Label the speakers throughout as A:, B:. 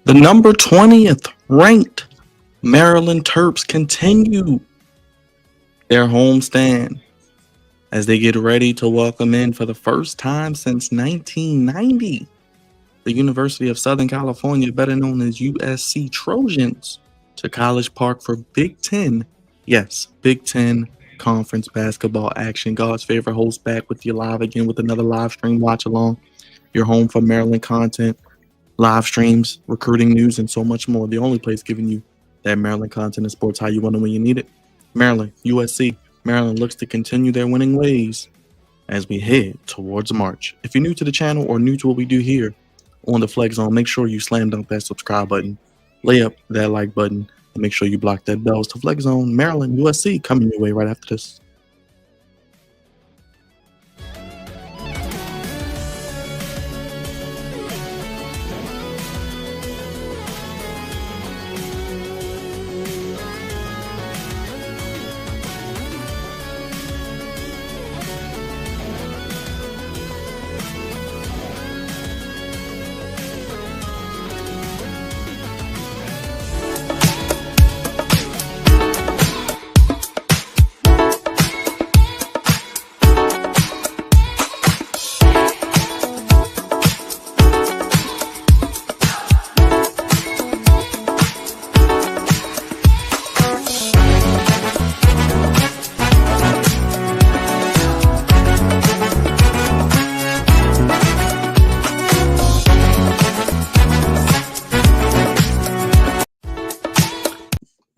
A: The number 20th ranked Maryland Terps continue their homestand as they get ready to welcome in for the first time since 1990 the University of Southern California, better known as USC Trojans, to College Park for Big Ten. Yes, Big Ten conference basketball action. God's favorite host back with you live again with another live stream watch along. Your home for Maryland content, live streams, recruiting news, and so much more. The only place giving you that Maryland content and sports how you want it when you need it. Maryland, USC. Maryland looks to continue their winning ways as we head towards March. If you're new to the channel or new to what we do here on the Flex Zone, make sure you slam dunk that subscribe button, lay up that like button, and make sure you block that bell. It's the Flex Zone, Maryland, USC coming your way right after this.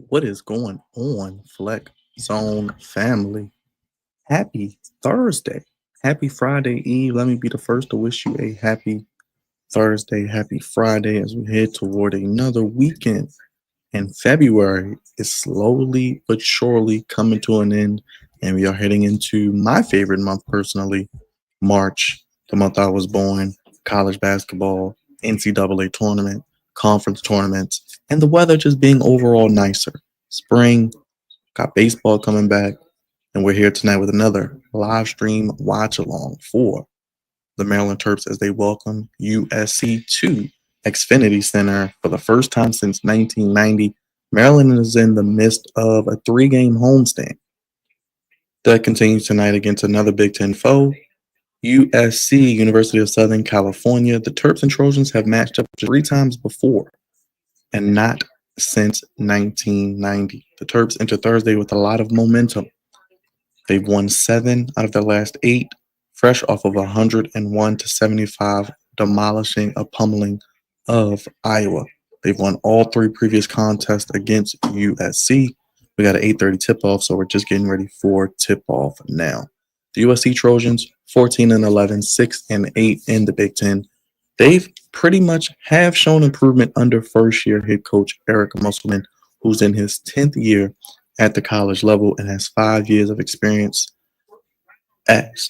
A: What is going on, Flex Zone family? Happy Thursday. Happy Friday Eve. Let me be the first to wish you a happy Thursday, happy Friday as we head toward another weekend. And February is slowly but surely coming to an end. And we are heading into my favorite month personally, March, the month I was born, college basketball, NCAA tournament, conference tournaments, and the weather just being overall nicer. Spring, got baseball coming back, and we're here tonight with another live stream watch along for the Maryland Terps as they welcome USC to Xfinity Center for the first time since 1990. Maryland is in the midst of a 3-game homestand that continues tonight against another Big Ten foe, USC, University of Southern California. The Terps and Trojans have matched up 3 times before and not since 1990. The Terps enter Thursday with a lot of momentum. They've won 7 out of their last 8, fresh off of 101-75, demolishing a pummeling of Iowa. They've won all 3 previous contests against USC. We got an 8:30 tip-off, so we're just getting ready for tip-off now. The USC Trojans, 14-11, 6-8 in the Big Ten. They've pretty much have shown improvement under first-year head coach Eric Musselman, who's in his 10th year at the college level and has 5 years of experience as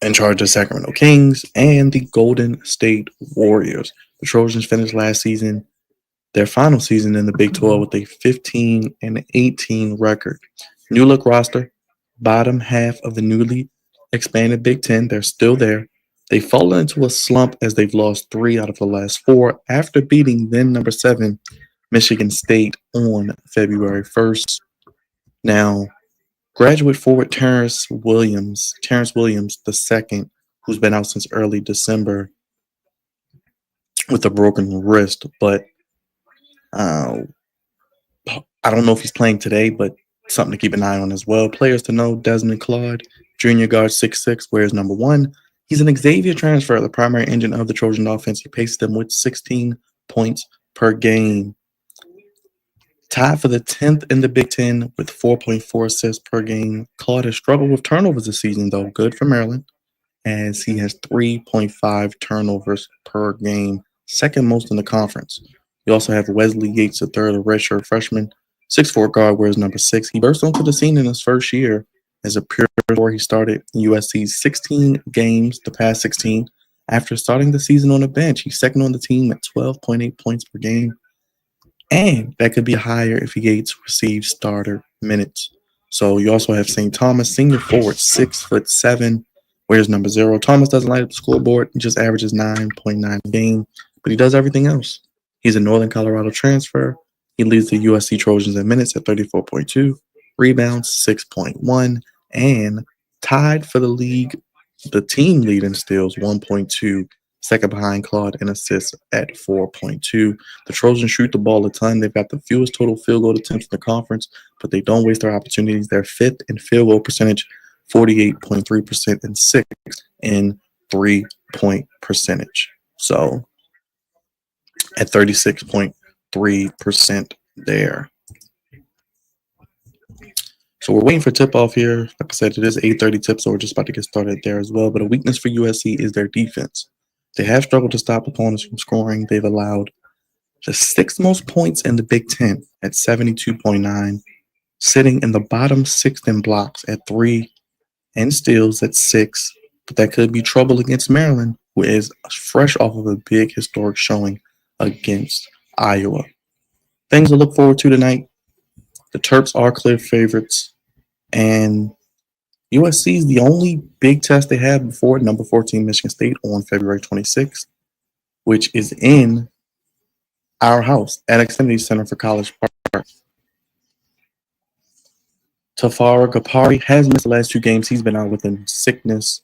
A: in charge of Sacramento Kings and the Golden State Warriors. The Trojans finished last season, their final season in the Big 12, with a 15-18 record. New look roster, bottom half of the newly expanded Big Ten. They're still there. They've fallen into a slump as they've lost 3 out of the last 4 after beating then number 7 Michigan State on February 1st. Now, graduate forward Terrence Williams II, who's been out since early December with a broken wrist, but I don't know if he's playing today, but something to keep an eye on as well. Players to know: Desmond Claude, junior guard, 6'6", wears number 1. He's an Xavier transfer, the primary engine of the Trojan offense. He paces them with 16 points per game. Tied for the 10th in the Big Ten with 4.4 assists per game. Claude has struggled with turnovers this season, though. Good for Maryland, as he has 3.5 turnovers per game, second most in the conference. You also have Wesley Yates, the third, a redshirt freshman, 6'4" guard, wears number 6. He burst onto the scene in his first year as a pure scorer. He started USC's 16 games, the past 16. After starting the season on the bench, he's second on the team at 12.8 points per game. And that could be higher if Yates receives starter minutes. So you also have St. Thomas, senior forward, 6'7", wears number 0. Thomas doesn't light up the scoreboard, he just averages 9.9 a game, but he does everything else. He's a Northern Colorado transfer. He leads the USC Trojans in minutes at 34.2, rebounds 6.1, and tied for the team lead in steals 1.2, second behind Claude in assists at 4.2. The Trojans shoot the ball a ton. They've got the fewest total field goal attempts in the conference, but they don't waste their opportunities. They're fifth in field goal percentage, 48.3%, and sixth in 3-point percentage. So at 36.3% there. So we're waiting for tip-off here. Like I said, it is 8:30 tip, so we're just about to get started there as well. But a weakness for USC is their defense. They have struggled to stop opponents from scoring. They've allowed the sixth most points in the Big Ten at 72.9, sitting in the bottom sixth in blocks at 3, and steals at 6. But that could be trouble against Maryland, who is fresh off of a big historic showing against Iowa. Things to look forward to tonight. The Terps are clear favorites, and USC is the only big test they have before number 14 Michigan State on February 26th, which is in our house at Xfinity Center for College Park. Tafara Gapari has missed the last 2 games. He's been out with a sickness,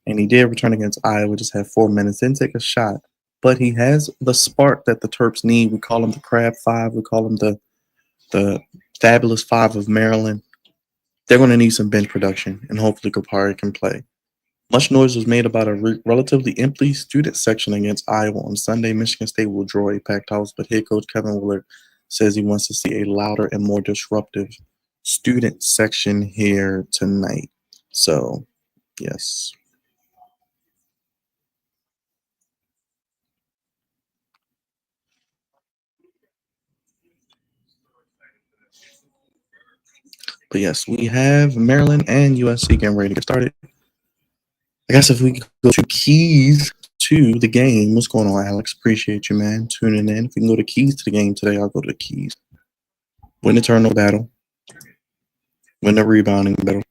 A: and he did return against Iowa, just had 4 minutes, didn't take a shot. But he has the spark that the Terps need. We call him the Crab 5. We call him the Fabulous 5 of Maryland. They're going to need some bench production, and hopefully Gapari can play. Much noise was made about a relatively empty student section against Iowa on Sunday. Michigan State will draw a packed house, but head coach Kevin Willard says he wants to see a louder and more disruptive student section here tonight. So, yes. But yes, we have Maryland and USC getting ready to get started. I guess if we could go to keys to the game. What's going on, Alex? Appreciate you, man, tuning in. If we can go to keys to the game today, I'll go to the keys. Win the turnover battle. Win the rebounding battle.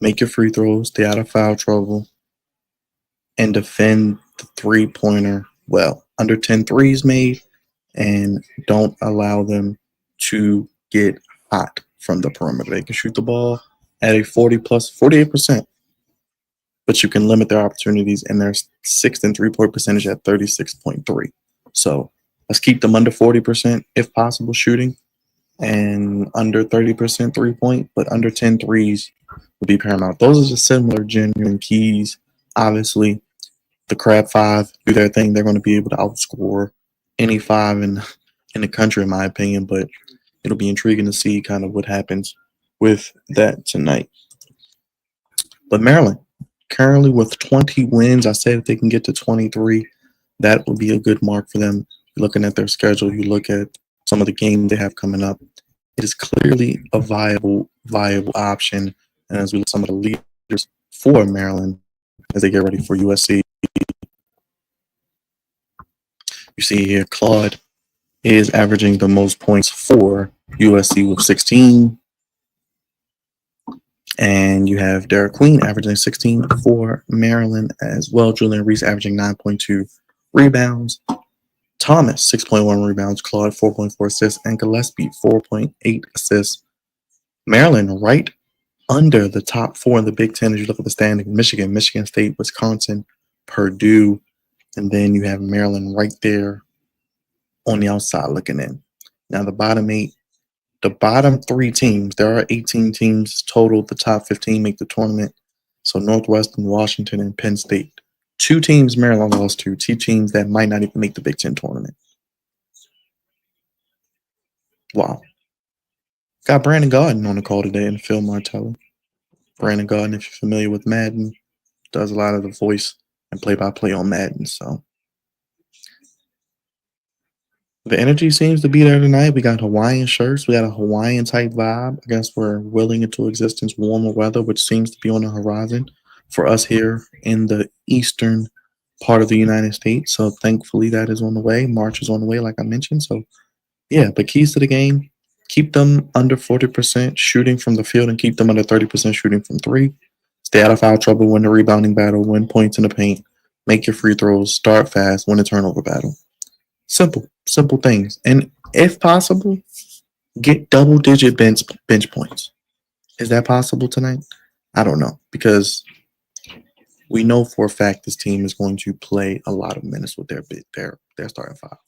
A: Make your free throws. Stay out of foul trouble. And defend the three-pointer well. Under 10 threes made. And don't allow them to get hot from the perimeter. They can shoot the ball at a 48%. But you can limit their opportunities, and they're sixth in three-point percentage at 36.3. So let's keep them under 40% if possible shooting, and under 30% three-point, but under 10 threes would be paramount. Those are just similar genuine keys. Obviously, the Crab 5 do their thing. They're going to be able to outscore any 5 in the country, in my opinion, but it'll be intriguing to see kind of what happens with that tonight. But Maryland, currently with 20 wins, I said if they can get to 23, that would be a good mark for them. Looking at their schedule, you look at some of the games they have coming up, it is clearly a viable option. And as we look at some of the leaders for Maryland as they get ready for USC, you see here Claude is averaging the most points for USC with 16. And you have Derek Queen averaging 16 for Maryland as well. Julian Reese averaging 9.2 rebounds. Thomas, 6.1 rebounds. Claude, 4.4 assists. And Gillespie, 4.8 assists. Maryland right under the top 4 in the Big Ten as you look at the standing. Michigan, Michigan State, Wisconsin, Purdue. And then you have Maryland right there on the outside looking in. Now the bottom 8. The bottom 3 teams, there are 18 teams total. The top 15 make the tournament. So Northwestern, Washington, and Penn State Two teams Maryland lost to, two teams that might not even make the Big Ten tournament. Wow. Got Brandon Garden on the call today and Phil Martelli. Brandon Garden, if you're familiar with Madden, does a lot of the voice and play-by-play on Madden. So the energy seems to be there tonight. We got Hawaiian shirts. We got a Hawaiian type vibe. I guess we're willing into existence warmer weather, which seems to be on the horizon for us here in the eastern part of the United States. So thankfully that is on the way. March is on the way, like I mentioned. So yeah, but keys to the game, keep them under 40% shooting from the field and keep them under 30% shooting from three. Stay out of foul trouble, win the rebounding battle, win points in the paint, make your free throws, start fast, win the turnover battle. Simple things. And if possible, get double-digit bench points. Is that possible tonight? I don't know, because we know for a fact this team is going to play a lot of minutes with their starting five.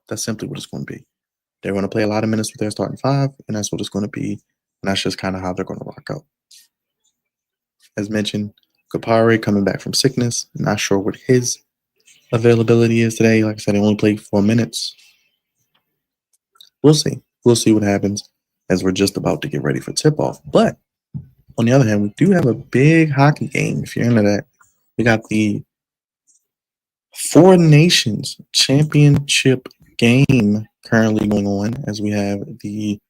A: That's simply what it's going to be. They're going to play a lot of minutes with their starting five, and that's what it's going to be. And that's just kind of how they're going to rock out. As mentioned, Kapari coming back from sickness. Not sure what his availability is today. Like I said, he only played 4 minutes. We'll see. We'll see what happens as we're just about to get ready for tip-off. But on the other hand, we do have a big hockey game. If you're into that, we got the Four Nations Championship game currently going on as we have the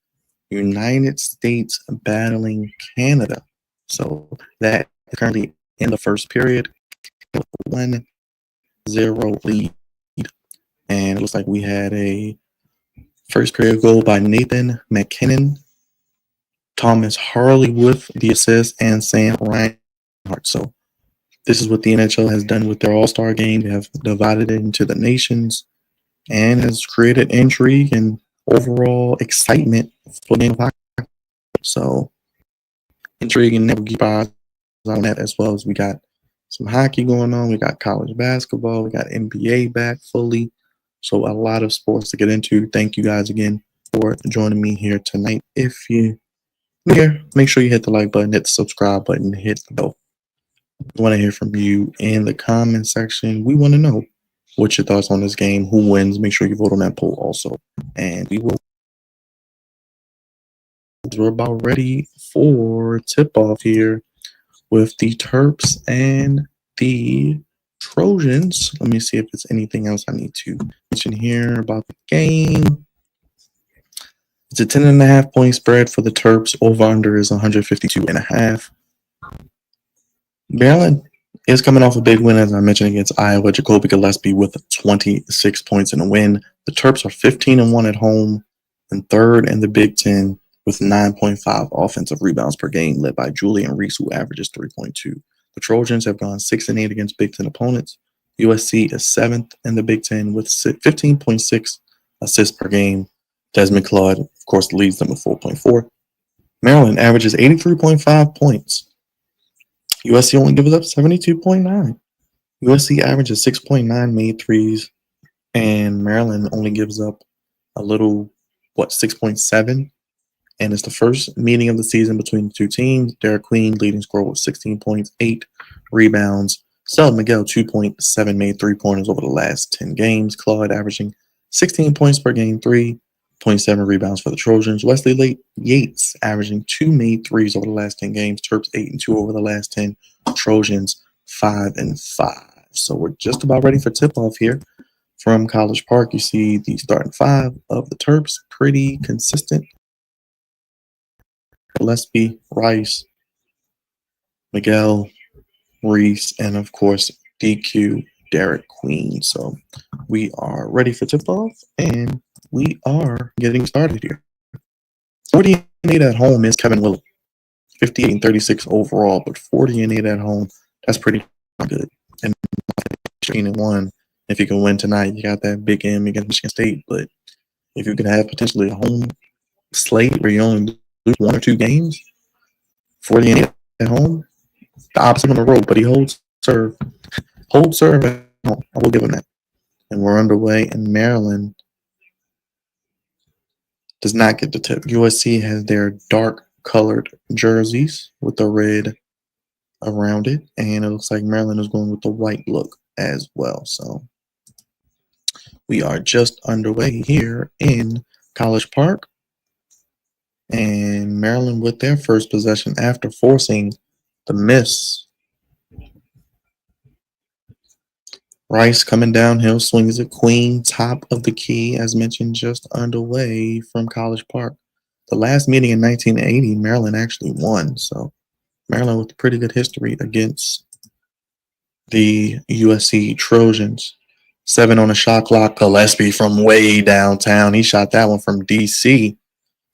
A: United States battling Canada. So that is currently in the first period, 1-0 lead. And it looks like we had a first period goal by Nathan McKinnon, Thomas Harley with the assist, and Sam Reinhart. So this is what the NHL has done with their All-Star game. They have divided it into the nations and has created intrigue and overall excitement for the game of hockey. So intrigue, and we'll keep our eyes on that, as well as we got some hockey going on. We got college basketball. We got NBA back fully. So a lot of sports to get into. Thank you guys again for joining me here tonight. If you're here, make sure you hit the like button, hit the subscribe button, hit the bell. We want to hear from you in the comment section. We want to know what's your thoughts on this game, who wins. Make sure you vote on that poll also. And we're about ready for tip-off here with the Terps and the Trojans. Let me see if there's anything else I need to mention here about the game. It's a 10.5 point spread for the Terps. Over-under is 152.5. Maryland is coming off a big win, as I mentioned, against Iowa. Jacoby Gillespie with 26 points in a win. The Terps are 15-1 at home and third in the Big Ten with 9.5 offensive rebounds per game, led by Julian Reese, who averages 3.2. The Trojans have gone 6-8 against Big Ten opponents. USC is 7th in the Big Ten with 15.6 assists per game. Desmond Claude, of course, leads them with 4.4. Maryland averages 83.5 points. USC only gives up 72.9. USC averages 6.9 made threes, and Maryland only gives up a little, 6.7. And it's the first meeting of the season between the two teams. Derek Queen, leading scorer, with 16 points, 8 rebounds. Selton Miguel, 2.7 made three-pointers over the last 10 games. Claude averaging 16 points per game, 3.7 rebounds for the Trojans. Wesley Yates averaging 2 made threes over the last 10 games. Terps 8-2 over the last 10. Trojans 5-5. So we're just about ready for tip-off here from College Park. You see the starting five of the Terps, pretty consistent. Gillespie, Rice, Miguel, Reese, and of course DQ, Derek Queen. So we are ready for tip-off, and we are getting started here. 40-8 at home is Kevin Willett. 58-36 overall, but 40-8 at home, that's pretty good. And 13-1, if you can win tonight, you got that big game against Michigan State. But if you can have potentially a home slate where you only lose 1 or 2 games, 40-8 at home, the opposite on the road, but he holds serve. Hold serve at home. I will give him that. And we're underway, and Maryland does not get the tip. USC has their dark colored jerseys with the red around it, and it looks like Maryland is going with the white look as well. So we are just underway here in College Park, and Maryland with their first possession after forcing the miss. Rice coming downhill, swings it queen, top of the key, as mentioned, just underway from College Park. The last meeting in 1980, Maryland actually won. So Maryland with a pretty good history against the USC Trojans. 7 on the shot clock. Gillespie from way downtown. He shot that one from DC,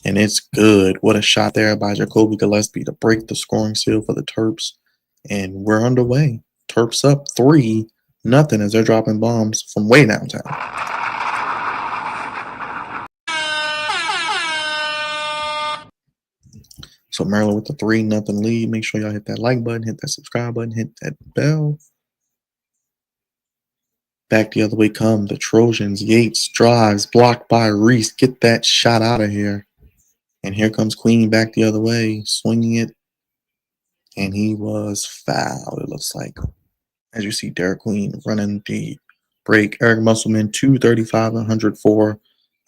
A: and it's good. What a shot there by Jacoby Gillespie to break the scoring seal for the Terps. And we're underway. Terps up 3-0 as they're dropping bombs from way downtown. So Maryland with the 3-0 lead. Make sure y'all hit that like button, hit that subscribe button, hit that bell. Back the other way come the Trojans. Yates drives, blocked by Reese. Get that shot out of here. And here comes Queen back the other way, swinging it. And he was fouled, it looks like. As you see, Derek Queen running the break. Eric Musselman, 235, 104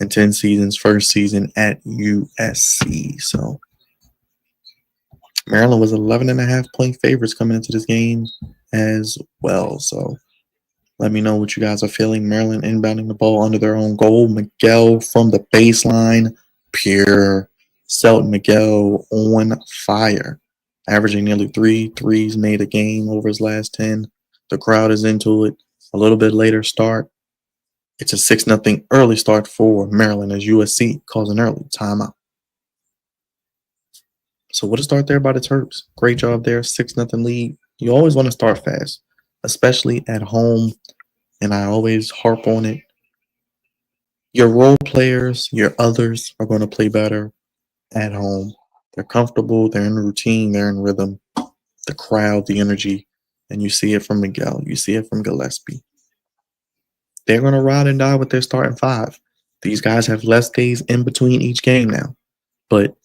A: in 10 seasons, first season at USC. So Maryland was 11.5-point favorites coming into this game as well. So let me know what you guys are feeling. Maryland inbounding the ball under their own goal. Miguel from the baseline. Pure. Selton Miguel on fire. Averaging nearly 3 threes made a game over his last 10. The crowd is into it. A little bit later start. It's a 6-0 early start for Maryland as USC calls an early timeout. So what a start there by the Terps. Great job there. 6-0 lead. You always want to start fast, especially at home. And I always harp on it. Your role players, your others are going to play better at home. They're comfortable. They're in routine. They're in rhythm. The crowd, the energy. And you see it from Miguel. You see it from Gillespie. They're going to ride and die with their starting 5. These guys have less days in between each game now. But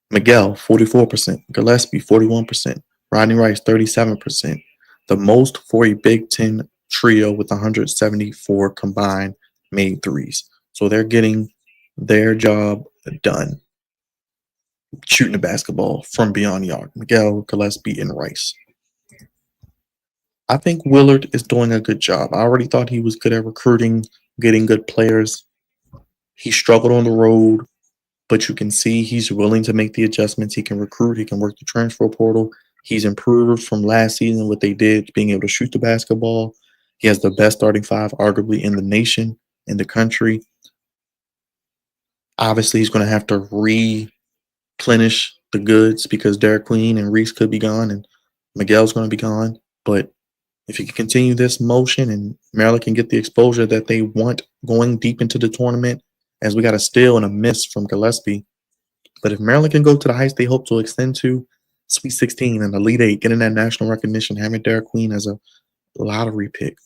A: Miguel, 44%. Gillespie, 41%. Rodney Rice, 37%. The most for a Big Ten trio with 174 combined made threes. So they're getting their job done. Shooting the basketball from beyond the arc. Miguel, Gillespie, and Rice. I think Willard is doing a good job. I already thought he was good at recruiting, getting good players. He struggled on the road, but you can see he's willing to make the adjustments. He can recruit. He can work the transfer portal. He's improved from last season, what they did, being able to shoot the basketball. He has the best starting 5, arguably, in the nation, in the country. Obviously, he's going to have to replenish the goods because Derek Queen and Reese could be gone and Miguel's going to be gone. But if he can continue this motion and Maryland can get the exposure that they want going deep into the tournament, as we got a steal and a miss from Gillespie. But if Maryland can go to the heights they hope to extend to, Sweet 16 and Elite 8, getting that national recognition, having Derek Queen as a lottery pick.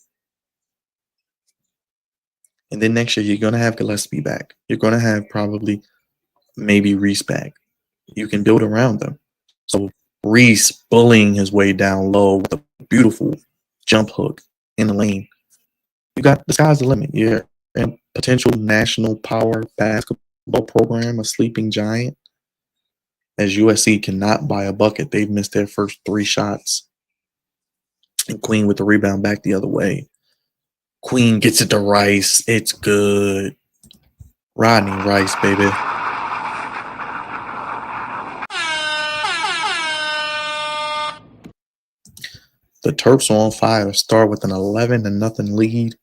A: And then next year, you're going to have Gillespie back. You're going to have probably maybe Reese back. You can build around them. So Reese bullying his way down low with a beautiful jump hook in the lane. You got the sky's the limit. You're a potential national power basketball program, a sleeping giant. As USC cannot buy a bucket. They've missed their first 3 shots. And Queen with the rebound back the other way. Queen gets it to Rice. It's good. Rodney Rice, baby. The Terps are on fire to start with an 11-0 lead.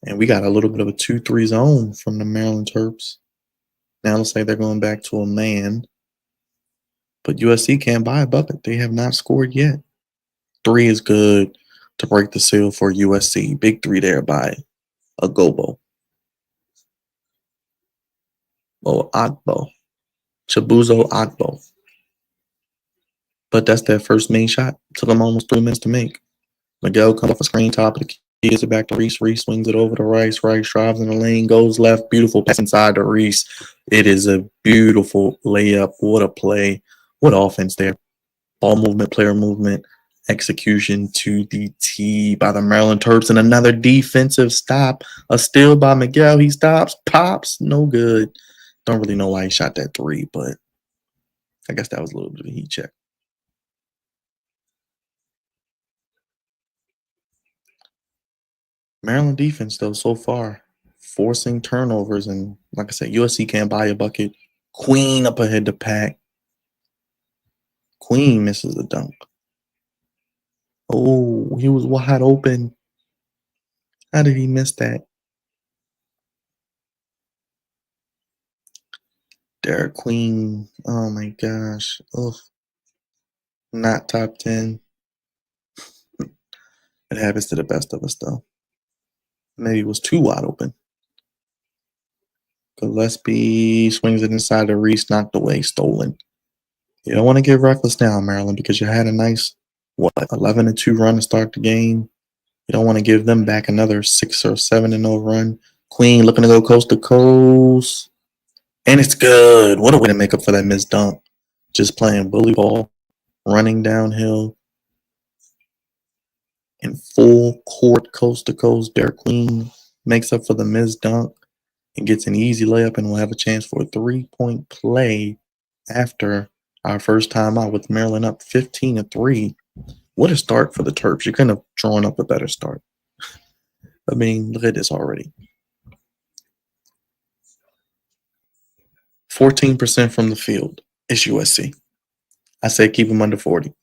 A: And we got a little bit of a 2-3 zone from the Maryland Terps. Now let's say they're going back to a man. But USC can't buy a bucket. They have not scored yet. 3 is good to break the seal for USC. Big 3 there by Agobo. Or Agbo. Chibuzo Agbo. But that's their first main shot. Took them almost 3 minutes to make. Miguel comes off a screen, top of the key, gives it back to Reese. Reese swings it over to Rice. Rice drives in the lane, goes left. Beautiful pass inside to Reese. It is a beautiful layup. What a play. What offense there. Ball movement, player movement, execution to the T by the Maryland Terps, and another defensive stop. A steal by Miguel. He stops, pops, no good. Don't really know why he shot that three, but I guess that was a little bit of a heat check. Maryland defense, though, so far, forcing turnovers. And like I said, USC can't buy a bucket. Queen up ahead to Pack. Queen misses the dunk. Oh, he was wide open. How did he miss that? Derek Queen. Oh my gosh. Ugh. Not top 10. It happens to the best of us, though. Maybe it was too wide open. Gillespie swings it inside the Reese, knocked away, stolen. You don't want to get reckless now, Maryland, because you had a nice, 11-2 run to start the game. You don't want to give them back another 6 or 7-0 run. Queen looking to go coast to coast. And it's good. What a way to make up for that missed dunk. Just playing bully ball, running downhill, in full court, coast to coast. Derek Queen makes up for the missed dunk and gets an easy layup, and we'll have a chance for a 3-point play after our first time out with Maryland up 15-3. What a start for the Terps. You couldn't have drawn up a better start. I mean, look at this already. 14% from the field. It's USC. I say keep them under 40.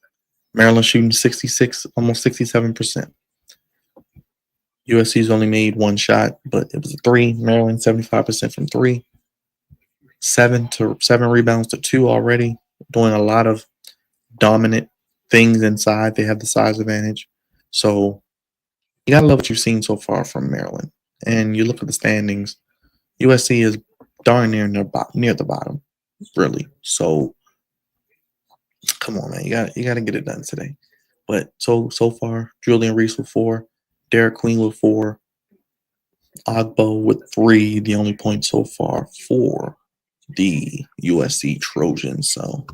A: Maryland shooting 66, almost 67%. USC's only made one shot, but it was a three. Maryland 75% from three. 7 rebounds to 2 already. Doing a lot of dominant things inside. They have the size advantage. So you gotta love what you've seen so far from Maryland. And you look at the standings. USC is darn near the bottom, really. So come on, man. You gotta get it done today. But so far, Julian Reese with 4, Derek Queen with 4, Ogbo with 3, the only point so far for the USC Trojans. So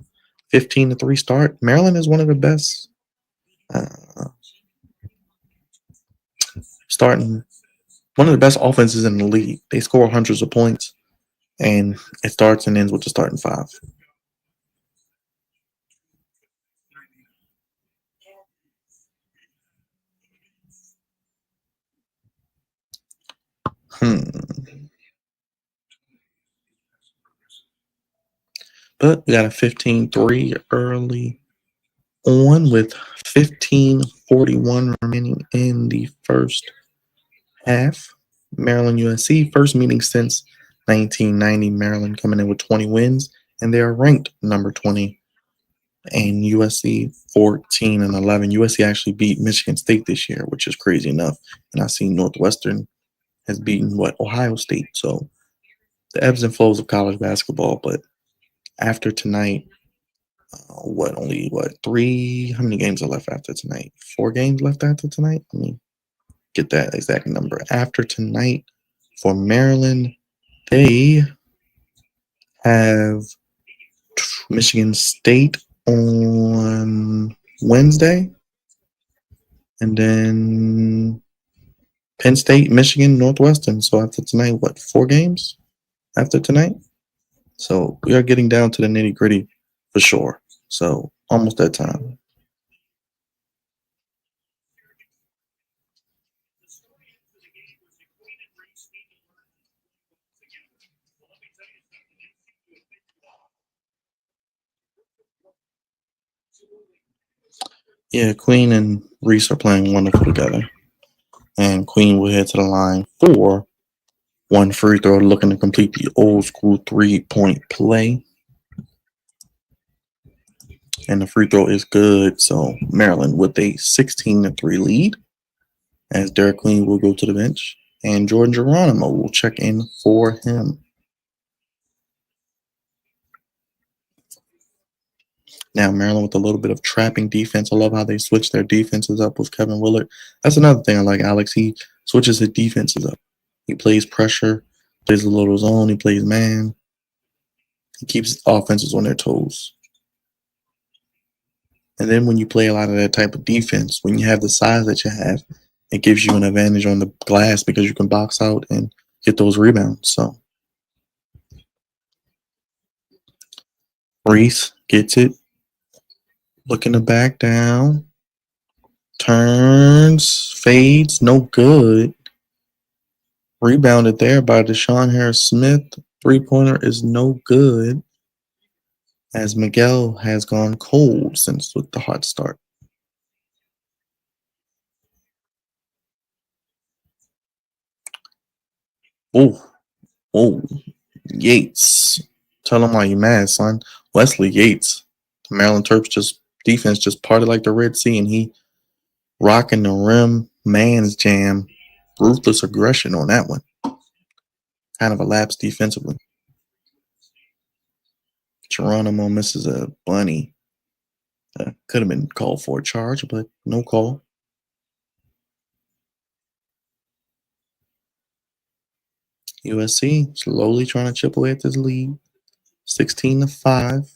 A: 15-3 start. Maryland is one of the best one of the best offenses in the league. They score hundreds of points, and it starts and ends with the starting 5. But we got a 15-3 early on with 15:41 remaining in the first half. Maryland USC, first meeting since 1990. Maryland coming in with 20 wins, and they are ranked number 20. And USC 14-11. USC actually beat Michigan State this year, which is crazy enough. And I see Northwestern has beaten Ohio State. So the ebbs and flows of college basketball. But after tonight, three? How many games are left after tonight? 4 games left after tonight? Let me get that exact number. After tonight, for Maryland, they have Michigan State on Wednesday, and then Penn State, Michigan, Northwestern. So after tonight, 4 games after tonight? So we are getting down to the nitty gritty for sure. So almost that time. Yeah, Queen and Reese are playing wonderful together. And Queen will head to the line for one free throw, looking to complete the old school 3-point play. And the free throw is good. So Maryland with a 16-3 lead, as Derek Queen will go to the bench, and Jordan Geronimo will check in for him. Now Maryland with a little bit of trapping defense. I love how they switch their defenses up with Kevin Willard. That's another thing I like, Alex. He switches his defenses up. He plays pressure, plays a little zone, he plays man. He keeps offenses on their toes. And then when you play a lot of that type of defense, when you have the size that you have, it gives you an advantage on the glass because you can box out and get those rebounds. So Reese gets it, looking to back down, turns, fades, no good. Rebounded there by Deshaun Harris-Smith. Three-pointer is no good, as Miguel has gone cold since with the hot start. Oh, oh, Yates. Tell him why you mad, son. Wesley Yates. The Maryland Terps defense just parted like the Red Sea, and he rocking the rim man's jam. Ruthless aggression on that one. Kind of a lapse defensively. Geronimo misses a bunny. Could have been called for a charge, but no call. USC slowly trying to chip away at this lead. 16-5.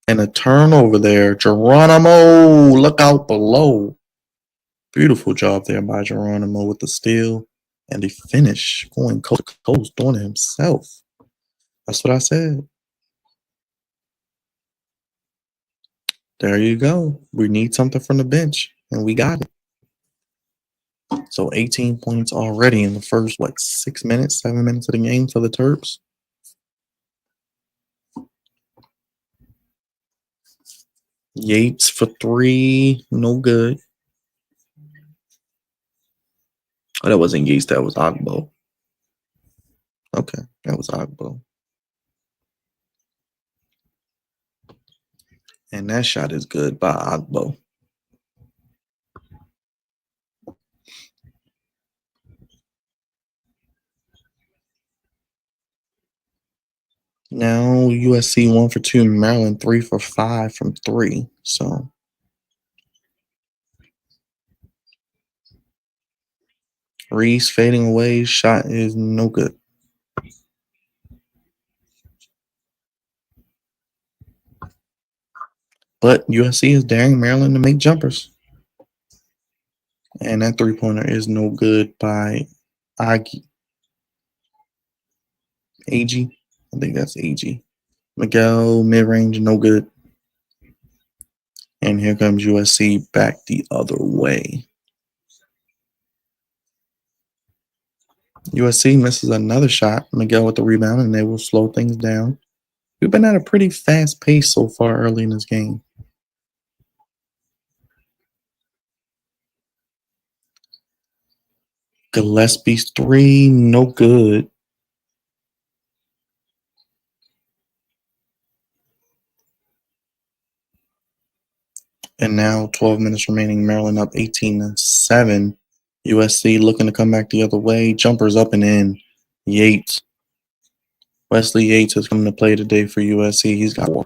A: And a turnover there. Geronimo, look out below. Beautiful job there by Geronimo with the steal and the finish. Going coast to coast, doing it himself. That's what I said. There you go. We need something from the bench, and we got it. So 18 points already in the first, 7 minutes of the game for the Terps. Yates for three, no good. Oh, that wasn't Yates, that was Agbo. Okay, that was Agbo. And that shot is good by Agbo. Now USC 1 for 2, Maryland 3 for 5 from 3. So Reese fading away, shot is no good. But USC is daring Maryland to make jumpers. And that three-pointer is no good by Agi. AG. I think that's AG. Miguel, mid-range, no good. And here comes USC back the other way. USC misses another shot. Miguel with the rebound, and they will slow things down. We've been at a pretty fast pace so far early in this game. Gillespie's three, no good. And now 12 minutes remaining. Maryland up 18-7. USC looking to come back the other way. Jumpers up and in. Yates. Wesley Yates has come to play today for USC. He's got 4.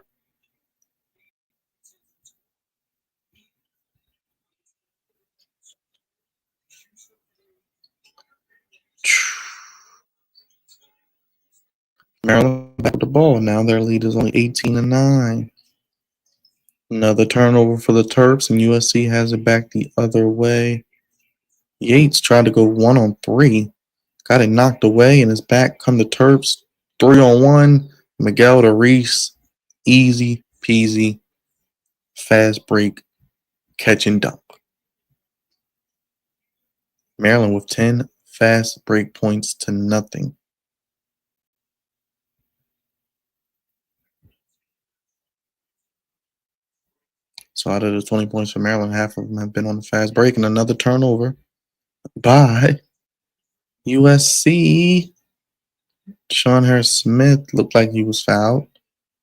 A: Maryland back with the ball. Now their lead is only 18-9. Another turnover for the Terps, and USC has it back the other way. Yates tried to go 1-on-3. Got it knocked away, and his back come the Terps. 3-on-1. Miguel to Reese. Easy peasy. Fast break. Catch and dunk. Maryland with 10 fast break points to nothing. So out of the 20 points for Maryland, half of them have been on the fast break, and another turnover by USC. Deshaun Harris-Smith looked like he was fouled.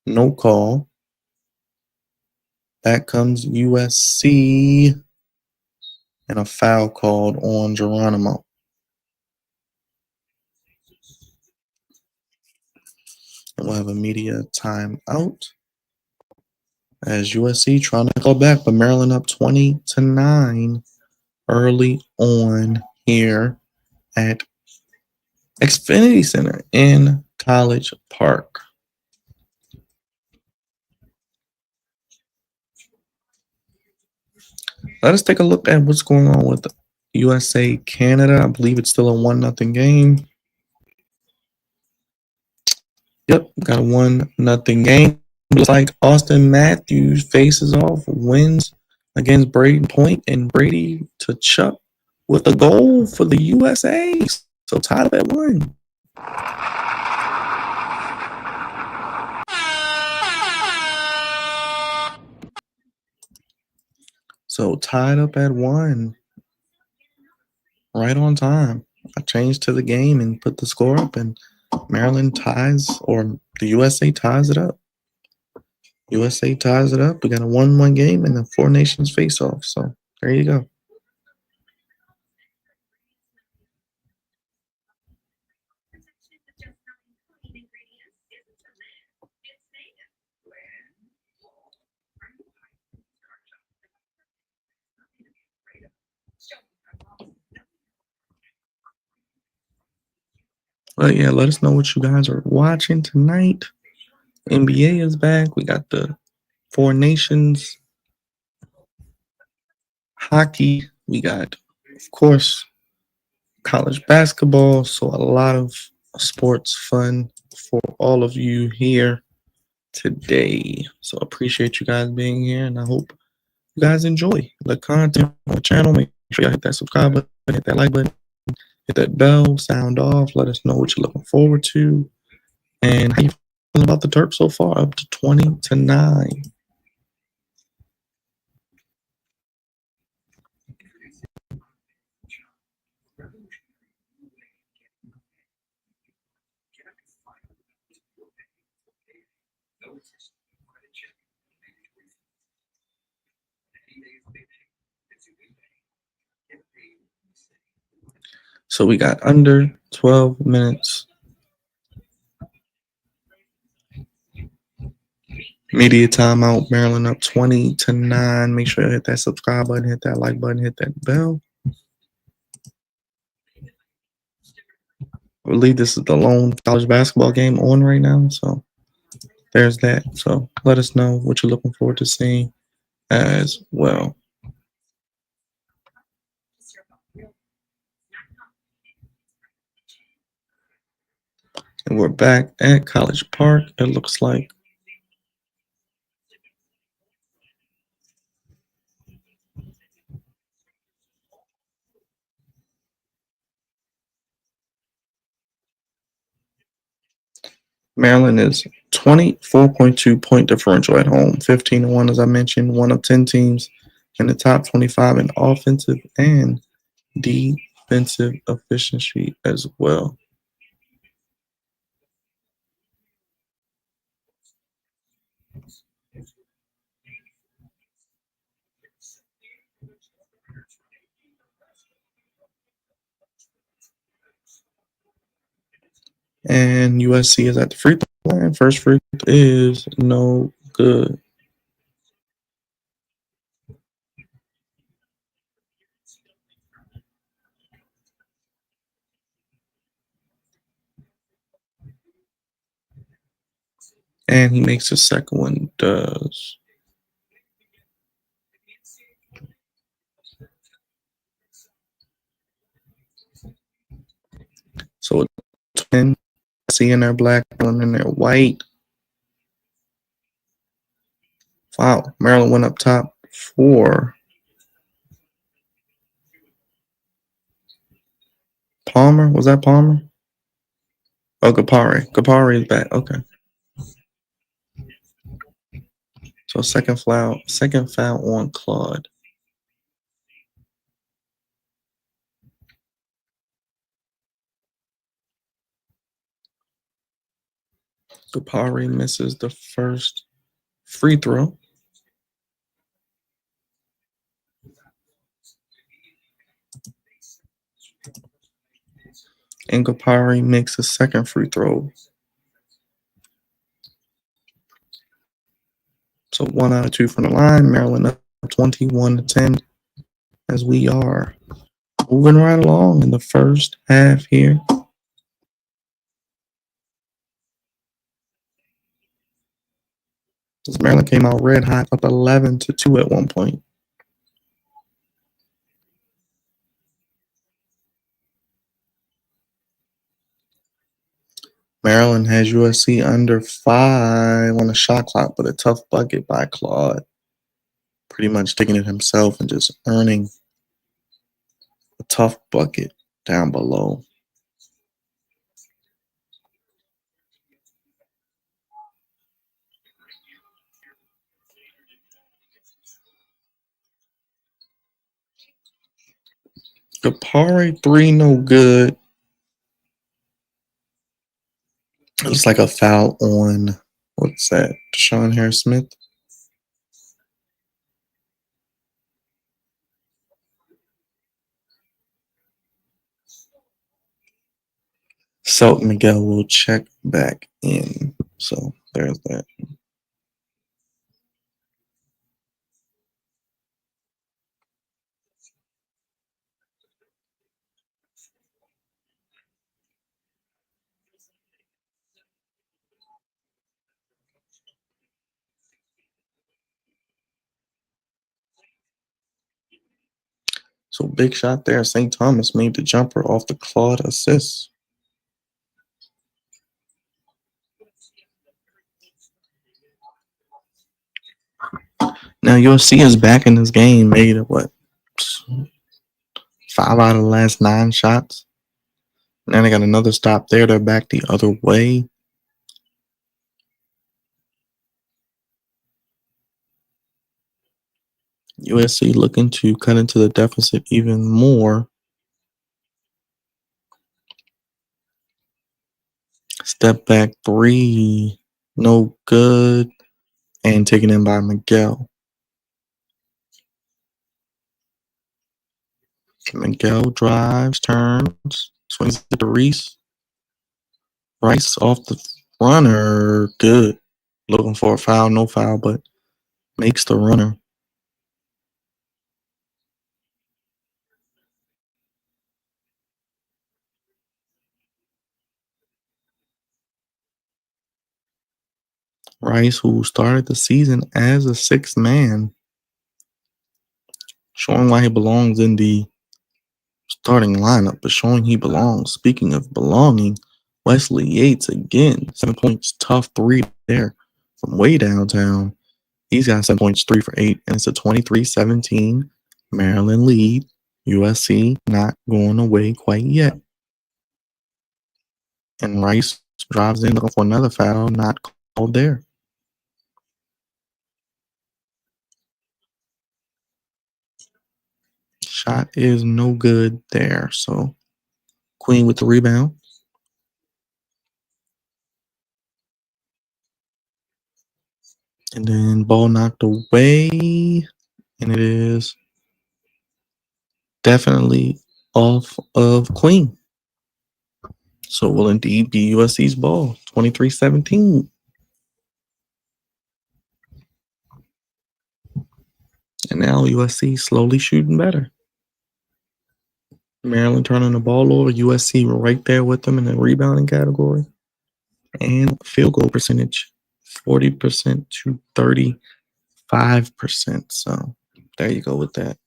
A: No call. Back comes USC. And a foul called on Geronimo. And we'll have a media timeout. As USC trying to call back, but Maryland up 20-9 early on here at Xfinity Center in College Park. Let us take a look at what's going on with USA Canada. I believe it's still a 1-0 game. Yep, got a 1-0 game. Looks like Austin Matthews faces off, wins against Braden Point, and Brady to Chuck with a goal for the USA. So tied up at 1. So tied up at 1. Right on time. I changed to the game and put the score up, and Maryland ties, or the USA ties it up. USA ties it up. We got a 1-1 game and the 4 nations face off. So there you go. But yeah, let us know what you guys are watching tonight. NBA is back. We got the 4 nations hockey. We got, of course, college basketball. So a lot of sports fun for all of you here today. So appreciate you guys being here, and I hope you guys enjoy the content on the channel. Make sure you hit that subscribe button, hit that like button, hit that bell, sound off. Let us know what you're looking forward to, and how you feeling about the Terps so far, up to 20-9. So we got under 12 minutes. Media timeout. Maryland up 20-9. Make sure you hit that subscribe button, hit that like button, hit that bell. I believe this is the lone college basketball game on right now. So there's that. So let us know what you're looking forward to seeing as well. And we're back at College Park, it looks like. Maryland is 24.2 point differential at home, 15-1, as I mentioned, 1 of 10 teams in the top 25 in offensive and defensive efficiency as well. And USC is at the free throw line. First free throw is no good. And he makes the second one, does. So 10, see in their black, one in their white. Wow, Maryland went up top 4. Palmer, was that Palmer? Oh, Gapari. Gapari is back. Okay. So second foul on Claude. Gapari misses the first free throw. And Gapari makes a second free throw. So 1 out of 2 from the line. Maryland up 21-10 as we are moving right along in the first half here. Maryland came out red hot, up 11-2 at one point. Maryland has USC under 5 on the shot clock, but a tough bucket by Claude. Pretty much taking it himself and just earning a tough bucket down below. Kapari 3, no good. It's like a foul on, what's that, Deshaun Harris-Smith? Selton Miguel will check back in. So there's that. So big shot there. St. Thomas made the jumper off the Claude assist. Now USC is back in this game, made it what, 5 out of the last 9 shots. Now they got another stop there. They're back the other way. USC looking to cut into the deficit even more. Step back 3, no good, and taken in by Miguel. Miguel drives, turns, swings it to Reese. Rice off the runner, good. Looking for a foul, no foul, but makes the runner. Rice, who started the season as a 6th man, showing why he belongs in the starting lineup, but showing he belongs. Speaking of belonging, Wesley Yates again, 7 points, tough 3 there from way downtown. He's got 7 points, 3 for 8, and it's a 23-17 Maryland lead. USC not going away quite yet. And Rice drives in looking for another foul, not called there. Shot is no good there. So Queen with the rebound. And then ball knocked away. And it is definitely off of Queen. So it will indeed be USC's ball, 23-17. And now USC slowly shooting better. Maryland turning the ball over. USC right there with them in the rebounding category. And field goal percentage, 40% to 35%. So there you go with that.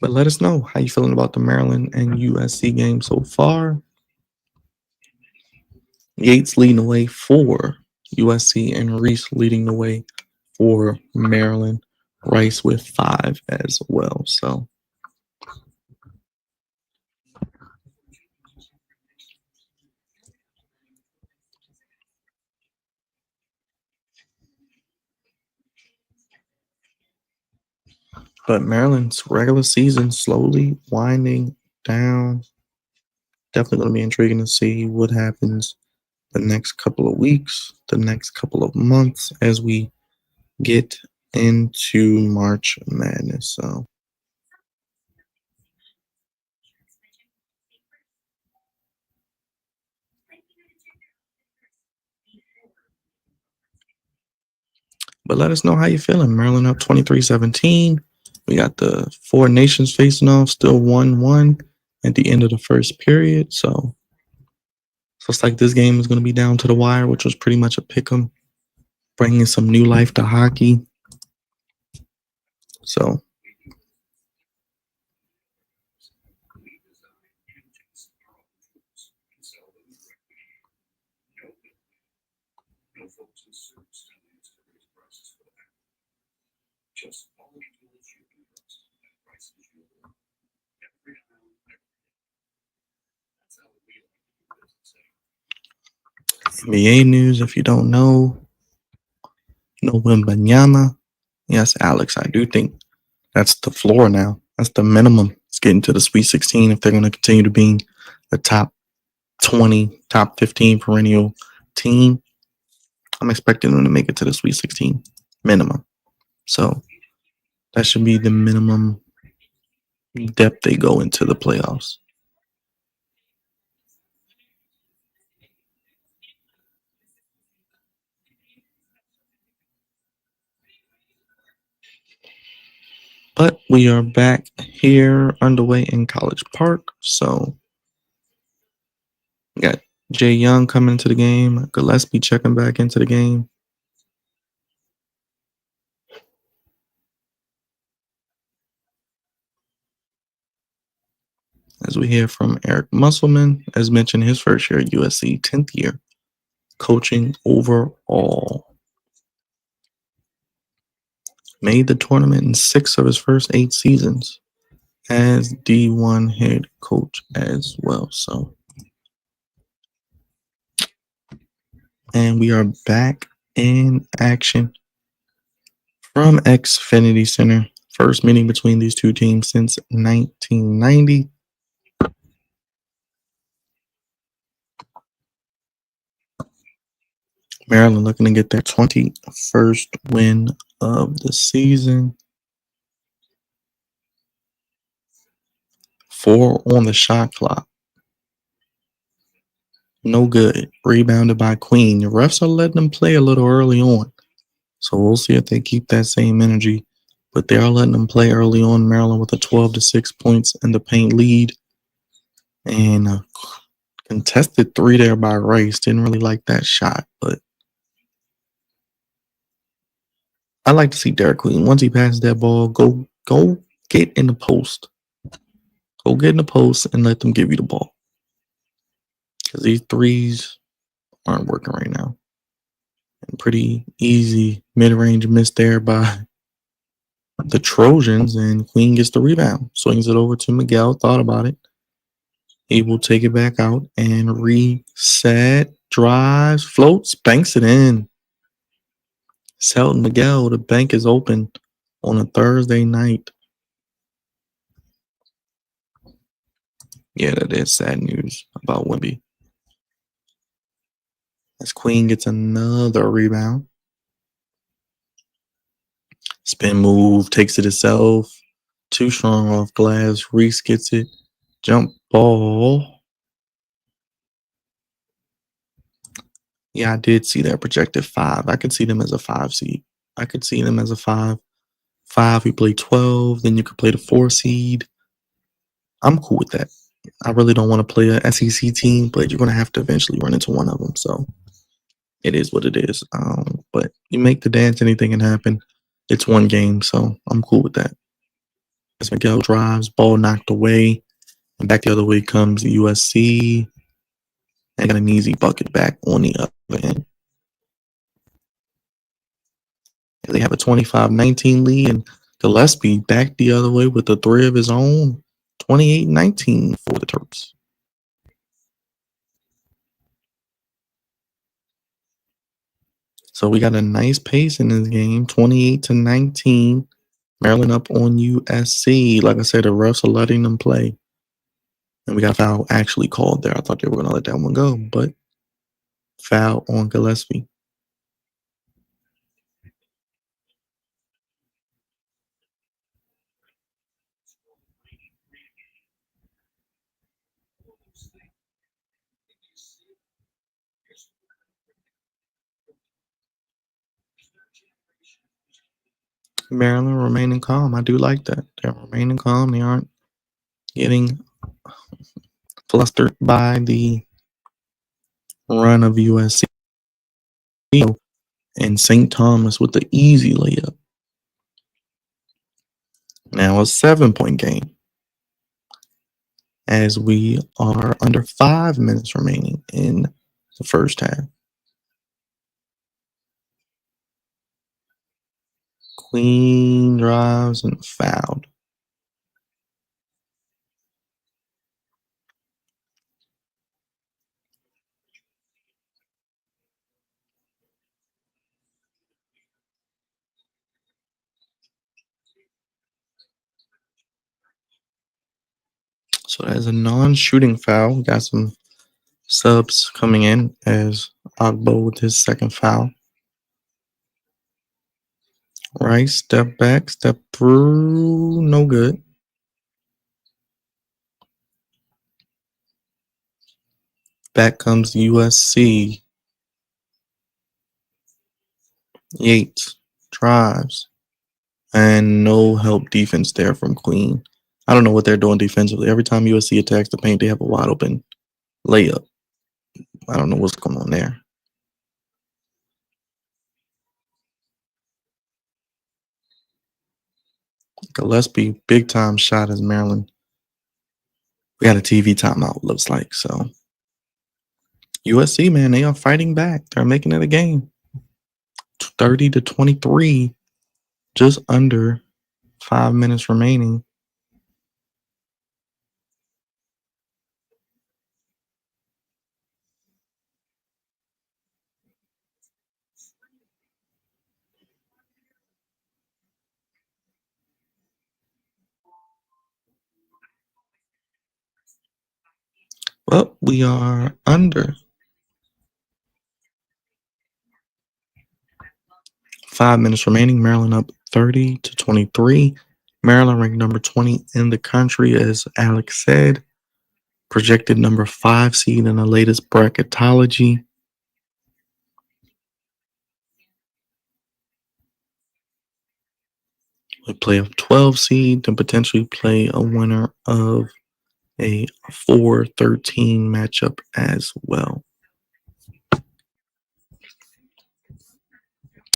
A: But let us know how you feeling about the Maryland and USC game so far. Yates leading the way for USC and Reese leading the way for Maryland. Rice with 5 as well. So but Maryland's regular season slowly winding down. Definitely going to be intriguing to see what happens the next couple of weeks, the next couple of months as we get into March Madness. So but let us know how you're feeling. Maryland up 23-17. We got the 4 nations facing off, still 1-1 at the end of the first period. So it's like this game is going to be down to the wire, which was pretty much a pick 'em, bringing some new life to hockey. So NBA news, if you don't know, no Wembanyama. Yes, Alex, I do think that's the floor now. That's the minimum. It's getting to the Sweet 16 if they're going to continue to be the top 20, top 15 perennial team. I'm expecting them to make it to the Sweet 16 minimum. So that should be the minimum depth they go into the playoffs. But we are back here underway in College Park. So we got Jay Young coming into the game, Gillespie checking back into the game. As we hear from Eric Musselman, as mentioned, his first year at USC, 10th year coaching overall. Made the tournament in 6 of his first 8 seasons as D1 head coach as well. So, and we are back in action from Xfinity Center. First meeting between these two teams since 1990. Maryland looking to get their 21st win of the season. 4 on the shot clock. No good. Rebounded by Queen. The refs are letting them play a little early on. So we'll see if they keep that same energy. But they are letting them play early on. Maryland with a 12-6 points in the paint lead. And a contested 3 there by Rice. Didn't really like that shot. But I like to see Derek Queen. Once he passes that ball, go get in the post. Go get in the post and let them give you the ball. Because these threes aren't working right now. And pretty easy mid-range miss there by the Trojans, and Queen gets the rebound. Swings it over to Miguel. Thought about it. He will take it back out and reset. Drives, floats, banks it in. Selton Miguel, the bank is open on a Thursday night. Yeah, that is sad news about Wemby. As Queen gets another rebound. Spin move, takes it itself. Too strong off glass. Reese gets it. Jump ball. Yeah, I did see that projected 5. I could see them as a 5 seed. I could see them as a 5. 5, you play 12, then you could play the 4 seed. I'm cool with that. I really don't want to play a SEC team, but you're going to have to eventually run into one of them. So it is what it is. But you make the dance, anything can happen. It's one game, so I'm cool with that. As Miguel drives, ball knocked away, and back the other way comes USC, and got an easy bucket back on the other end. They have a 25-19 lead, and Gillespie back the other way with a 3 of his own, 28-19 for the Terps. So we got a nice pace in this game, 28-19. Maryland up on USC. Like I said, the refs are letting them play. And we got a foul actually called there. I thought they were going to let that one go, but foul on Gillespie. Maryland remaining calm. I do like that. They're remaining calm. They aren't getting flustered by the run of USC. And St. Thomas with the easy layup. Now a 7-point game as we are under 5 minutes remaining in the first half. Queen drives and fouled. So that's a non-shooting foul. We got some subs coming in as Agbo with his second foul. Rice, step back, step through, no good. Back comes USC. Yates drives, and no help defense there from Queen. I don't know what they're doing defensively. Every time USC attacks the paint, they have a wide open layup. I don't know what's going on there. Gillespie, big time shot as Maryland. We got a TV timeout, looks like. So USC, man, they are fighting back. They're making it a game. 30-23, just under 5 minutes remaining. Well, we are under 5 minutes remaining. Maryland up 30-23. Maryland ranked number 20 in the country, as Alex said. Projected number 5 seed in the latest bracketology. We play a 12 seed and potentially play a winner of a 4-13 matchup as well.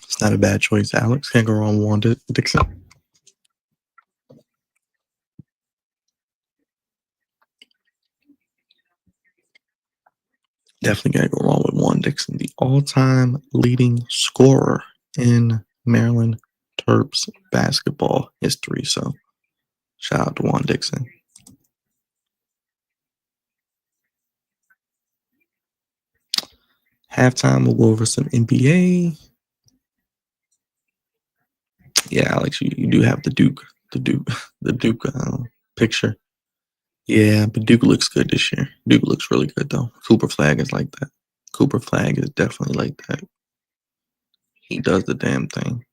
A: It's not a bad choice, Alex. Can't go wrong with Wanda Dixon. Definitely can't go wrong with Juan Dixon, the all-time leading scorer in Maryland Terps basketball history. So shout out to Juan Dixon. Halftime, we'll go over some NBA. Yeah, Alex, you do have the Duke picture. Yeah, but Duke looks good this year. Duke looks really good though. Cooper Flag is like that. Cooper Flag is definitely like that. He does the damn thing.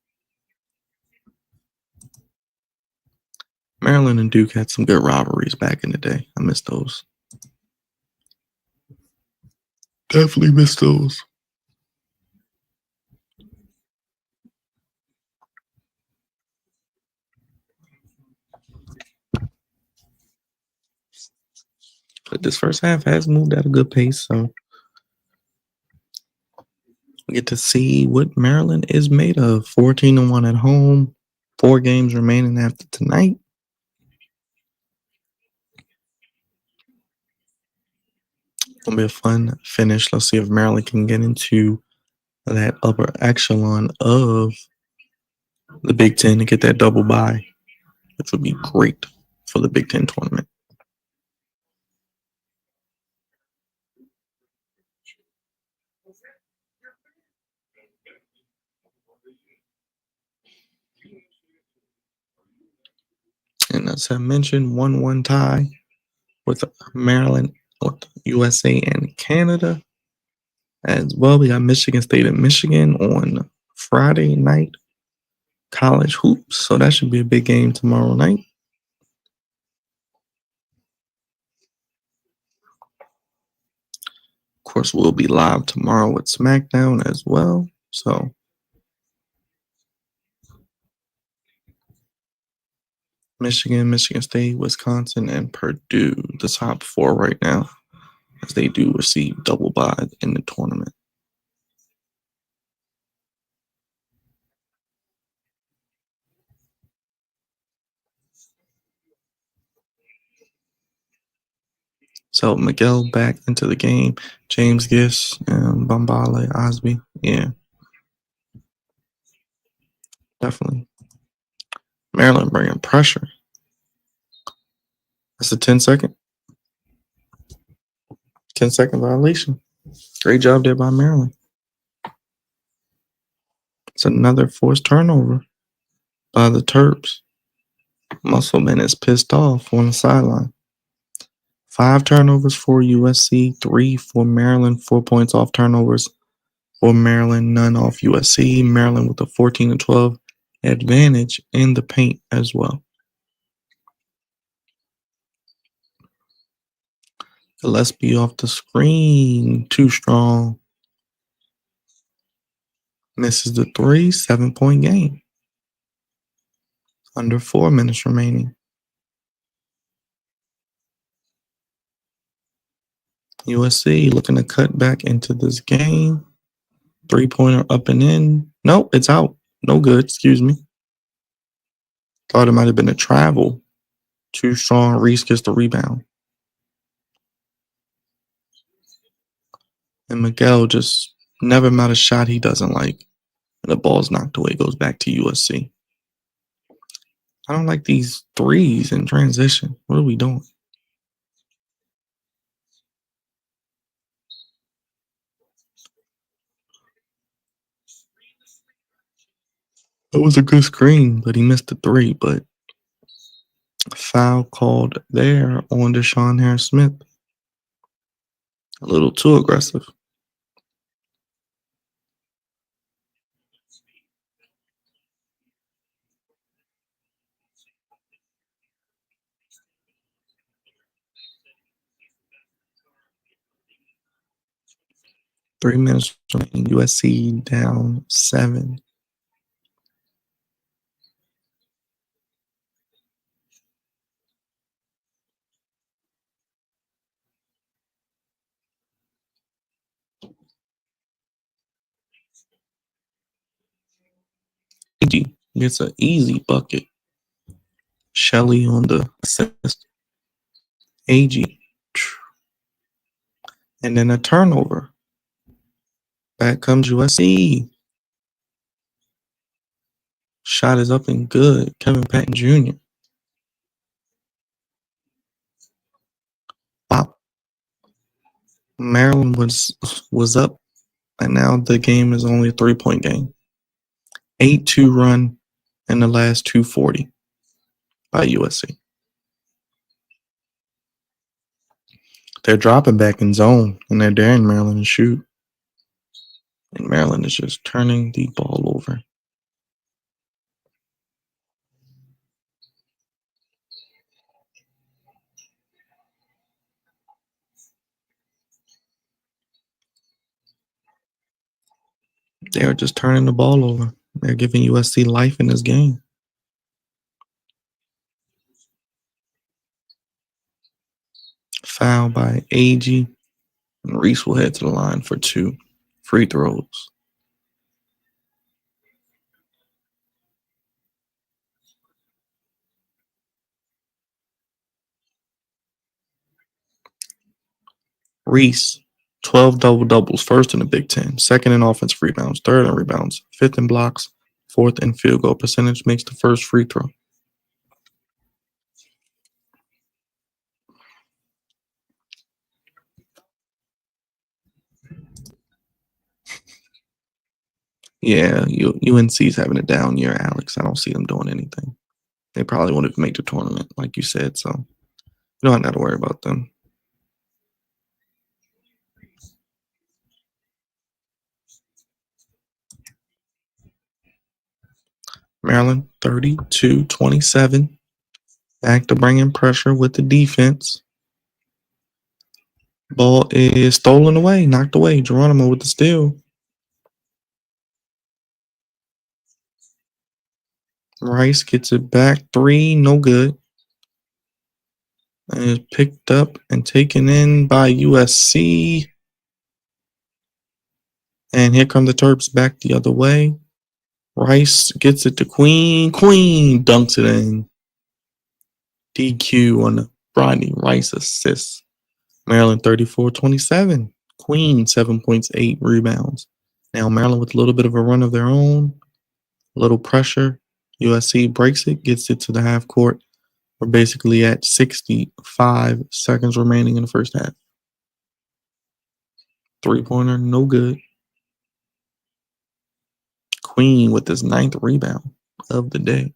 A: Maryland and Duke had some good rivalries back in the day. I miss those. Definitely miss those. But this first half has moved at a good pace, so we get to see what Maryland is made of. 14-1 at home, 4 games remaining after tonight. Gonna be a fun finish. Let's see if Maryland can get into that upper echelon of the Big Ten to get that double bye, which would be great for the Big Ten tournament. And as I mentioned, 1-1 tie with Maryland, with USA and Canada. As well, we got Michigan State and Michigan on Friday night college hoops. So that should be a big game tomorrow night. Of course, we'll be live tomorrow with SmackDown as well. So Michigan, Michigan State, Wisconsin, and Purdue, the top 4 right now, as they do receive double bye in the tournament. So Miguel back into the game. James Giss and Bombale Osby. Yeah, definitely. Maryland bringing pressure. That's a 10-second. 10-second violation. Great job there by Maryland. It's another forced turnover by the Terps. Musselman is pissed off on the sideline. 5 turnovers for USC, 3 for Maryland, 4 points off turnovers for Maryland, none off USC. Maryland with a 14-12 advantage in the paint as well. Gillespie off the screen, too strong. Misses the 3, 7-point game. Under 4 minutes remaining. USC looking to cut back into this game. 3-pointer up and in. Nope, it's out. No good, excuse me. Thought it might have been a travel. Too strong. Reese gets the rebound. And Miguel just never met a shot he doesn't like. And the ball's knocked away, goes back to USC. I don't like these threes in transition. What are we doing? It was a good screen, but he missed the 3. But foul called there on Deshaun Harris-Smith. A little too aggressive. Three minutes remaining. USC down 7. AG gets an easy bucket. Shelley on the assist. AG. And then a turnover. Back comes USC. Shot is up and good. Kevin Patton Jr. Wow. Maryland was up, and now the game is only a 3-point game. 8-2 run in the last 240 by USC. They're dropping back in zone, and they're daring Maryland to shoot. And Maryland is just turning the ball over. They're just turning the ball over. They're giving USC life in this game. Foul by AG. And Reese will head to the line for 2 free throws. Reese, 12 double-doubles, first in the Big Ten, second in offensive rebounds, third in rebounds, fifth in blocks, fourth in field goal percentage, makes the first free throw. Yeah, UNC's having a down year, Alex. I don't see them doing anything. They probably won't even make the tournament, like you said, so you don't have to worry about them. Maryland, 32-27. Back to bringing pressure with the defense. Ball is stolen away, knocked away. Geronimo with the steal. Rice gets it back. 3, no good. And is picked up and taken in by USC. And here come the Terps back the other way. Rice gets it to Queen. Queen dunks it in. DQ on the Rodney Rice assist. Maryland 34-27. Queen 7 points, 8 rebounds. Now Maryland with a little bit of a run of their own, a little pressure. USC breaks it, gets it to the half court. We're basically at 65 seconds remaining in the first half. 3-pointer, no good. Queen with his 9th rebound of the day.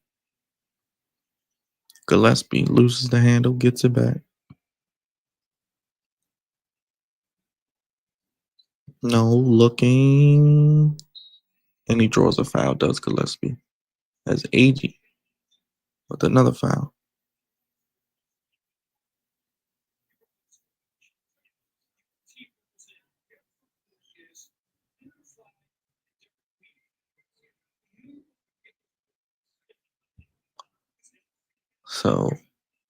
A: Gillespie loses the handle, gets it back. No, looking. And he draws a foul, does Gillespie. As AG with another foul. So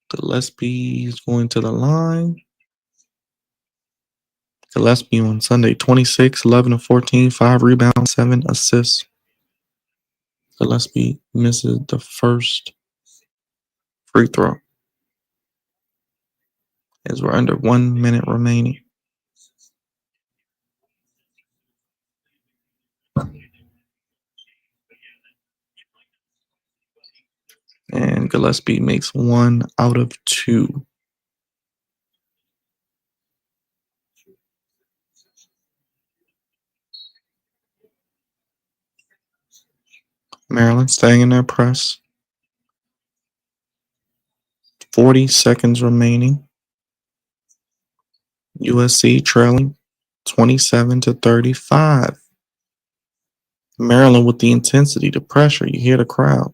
A: Gillespie is going to the line. Gillespie on Sunday, 26, 11 of 14, 5 rebounds, 7 assists. Gillespie misses the first free throw as we're under 1 minute remaining. And Gillespie makes 1 out of 2. Maryland staying in their press. 40 seconds remaining. USC trailing 27-35. Maryland with the intensity, the pressure. You hear the crowd.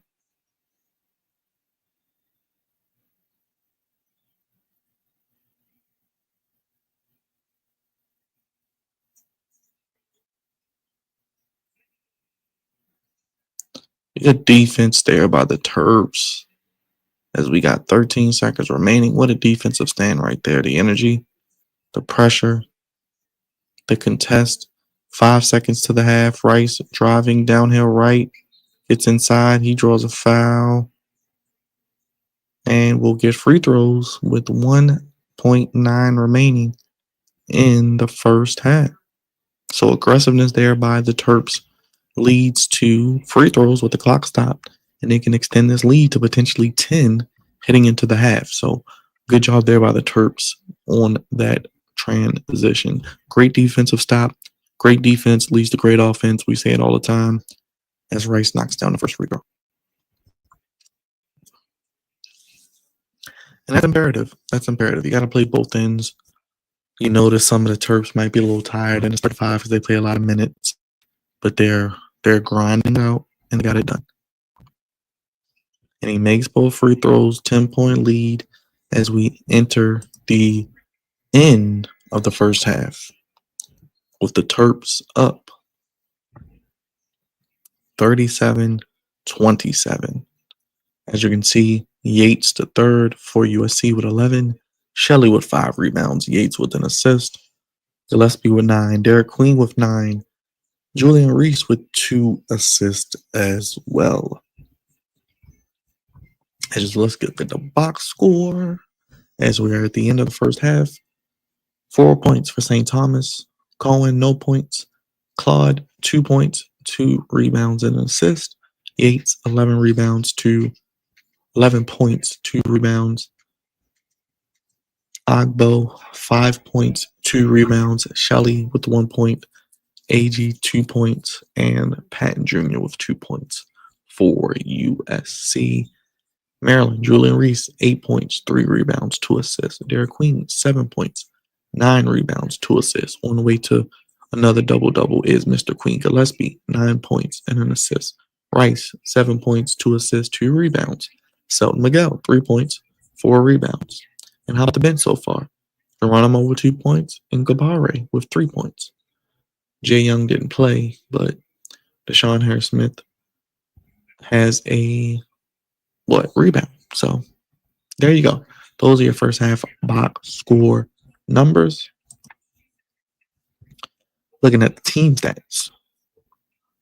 A: Good defense there by the Terps as we got 13 seconds remaining. What a defensive stand right there. The energy, the pressure, the contest. 5 seconds to the half. Rice driving downhill right. Gets inside. He draws a foul. And we'll get free throws with 1.9 remaining in the first half. So aggressiveness there by the Terps leads to free throws with the clock stopped, and they can extend this lead to potentially 10 heading into the half. So good job there by the Terps on that transition. Great defensive stop. Great defense leads to great offense. We say it all the time as Rice knocks down the first free throw. And that's imperative. That's imperative. You got to play both ends. You notice some of the Terps might be a little tired in the 35 because they play a lot of minutes, but they're grinding out and they got it done. And he makes both free throws, 10-point lead as we enter the end of the first half with the Terps up 37-27. As you can see, Yates the third for USC with 11, Shelley with 5 rebounds, Yates with an assist, Gillespie with 9, Derek Queen with 9, Julian Reese with 2 assists as well. Let's get the box score as we are at the end of the first half. 4 points for St. Thomas. Cohen, no points. Claude, 2 points, 2 rebounds and an assist. Yates, 11 points, 2 rebounds. Agbo, 5 points, 2 rebounds. Shelley with 1 point. AG, 2 points. And Patton Jr. with 2 points for USC. Maryland, Julian Reese, 8 points, 3 rebounds, 2 assists. Derek Queen, 7 points, 9 rebounds, 2 assists. On the way to another double-double is Mr. Queen Gillespie, 9 points and an assist. Rice, 7 points, 2 assists, 2 rebounds. Selton Miguel, 3 points, 4 rebounds. And how about the bench so far? Geronimo with 2 points and Gabare with 3 points. Jay Young didn't play, but Deshaun Harris-Smith has a rebound. So there you go. Those are your first half box score numbers. Looking at the team stats.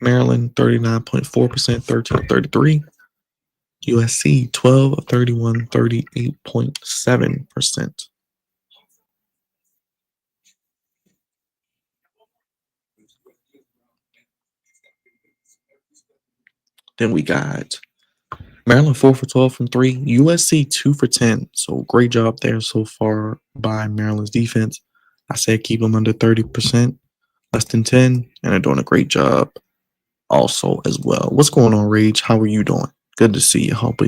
A: Maryland 39.4%, 13-33. USC 12 of 31, 38.7%. Then we got Maryland 4 for 12 from 3. USC 2 for 10. So great job there so far by Maryland's defense. I said keep them under 30%, less than 10, and they're doing a great job also as well. What's going on, Rage? How are you doing? Good to see you. Hope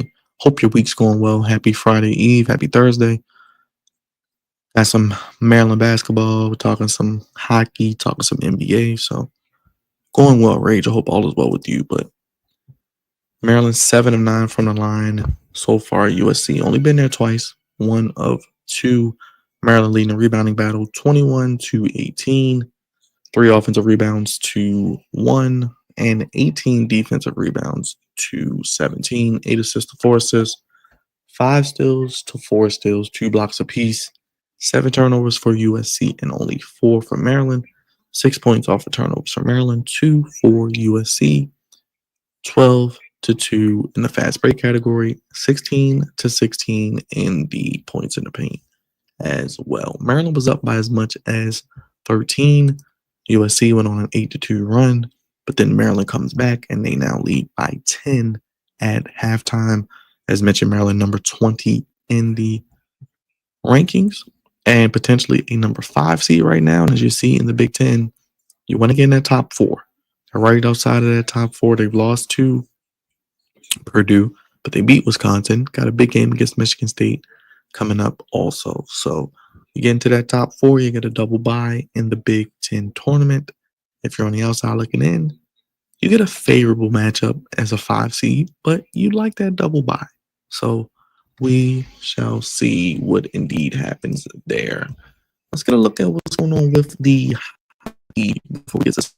A: your week's going well. Happy Friday Eve. Happy Thursday. Got some Maryland basketball. We're talking some hockey, talking some NBA. So going well, Rage. I hope all is well with you. But Maryland 7 of 9 from the line so far. USC only been there twice. 1 of 2. Maryland leading the rebounding battle 21-18. 3 offensive rebounds to 1 and 18 defensive rebounds to 17. 8 assists to 4 assists. 5 steals to 4 steals. 2 blocks apiece. 7 turnovers for USC and only 4 for Maryland. 6 points off of turnovers for Maryland. 2 for USC. 12-2 in the fast break category. 16-16 in the points in the paint as well. Maryland was up by as much as 13. USC went on an 8-2 run, but then Maryland comes back and they now lead by 10 at halftime. As mentioned, Maryland number 20 in the rankings and potentially a number 5 seed right now. And as you see in the Big Ten, you want to get in that top 4. They're right outside of that top 4. They've lost to Purdue, but they beat Wisconsin. Got a big game against Michigan State coming up also. So you get into that top 4, you get a double bye in the Big Ten tournament. If you're on the outside looking in, you get a favorable matchup as a 5 seed, but you like that double bye. So we shall see what indeed happens there. Let's get a look at what's going on with the hockey before we get to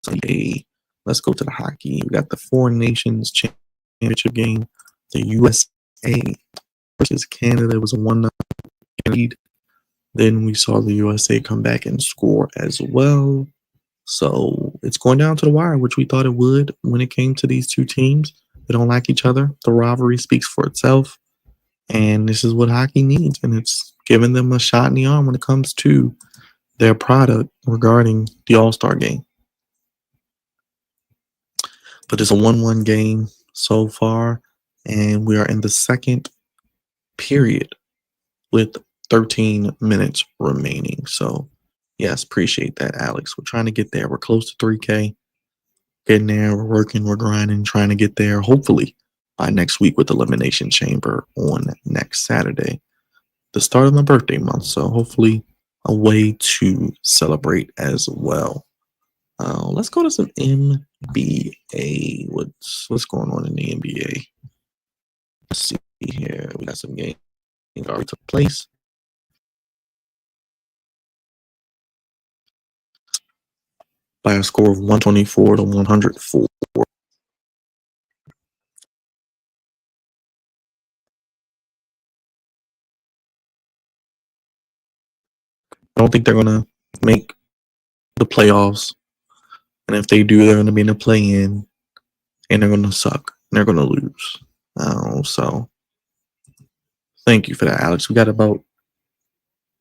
A: Sunday. Let's go to the hockey. We got the Four Nations Championship game. The USA versus Canada was a 1-0 lead. Then we saw the USA come back and score as well. So it's going down to the wire, which we thought it would when it came to these two teams. They don't like each other. The rivalry speaks for itself. And this is what hockey needs. And it's giving them a shot in the arm when it comes to their product regarding the All-Star game. But it's a 1-1 game so far. And we are in the second period with 13 minutes remaining. So, yes, appreciate that, Alex. We're trying to get there. We're close to 3K. Getting there. We're working. We're grinding, trying to get there, hopefully, by next week with Elimination Chamber on next Saturday. The start of my birthday month. So, hopefully, a way to celebrate as well. Let's go to some NBA. What's going on in the NBA? Let's see here. We got some games that already took place. By a score of 124-104. I don't think they're going to make the playoffs. And if they do, they're going to be in the play-in. And they're going to suck. And they're going to lose. So, thank you for that, Alex. We got about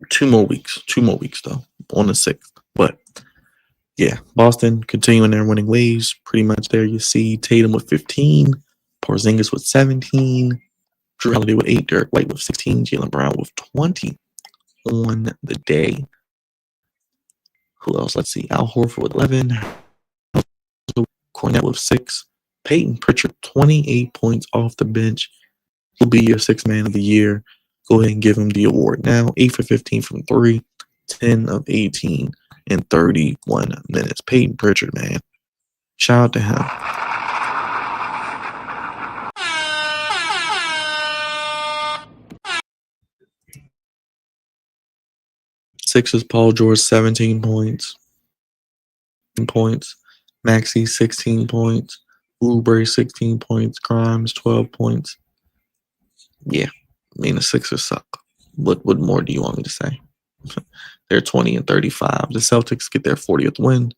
A: 2 more weeks. 2 more weeks, though, on the 6th. But, yeah, Boston continuing their winning ways. Pretty much there you see Tatum with 15. Porzingis with 17. Drew Holiday with 8. Derek White with 16. Jaylen Brown with 20 on the day. Who else? Let's see. Al Horford with 11. Cornette with 6. Peyton Pritchard, 28 points off the bench. He'll be your 6th man of the year. Go ahead and give him the award now. 8 for 15 from 3. 10 of 18 in 31 minutes. Peyton Pritchard, man. Shout out to him. Sixers, Paul George, 17 points. Maxey, 16 points. Oubre, 16 points. Grimes, 12 points. Yeah, I mean, the Sixers suck. What more do you want me to say? They're 20 and 35. The Celtics get their 40th win.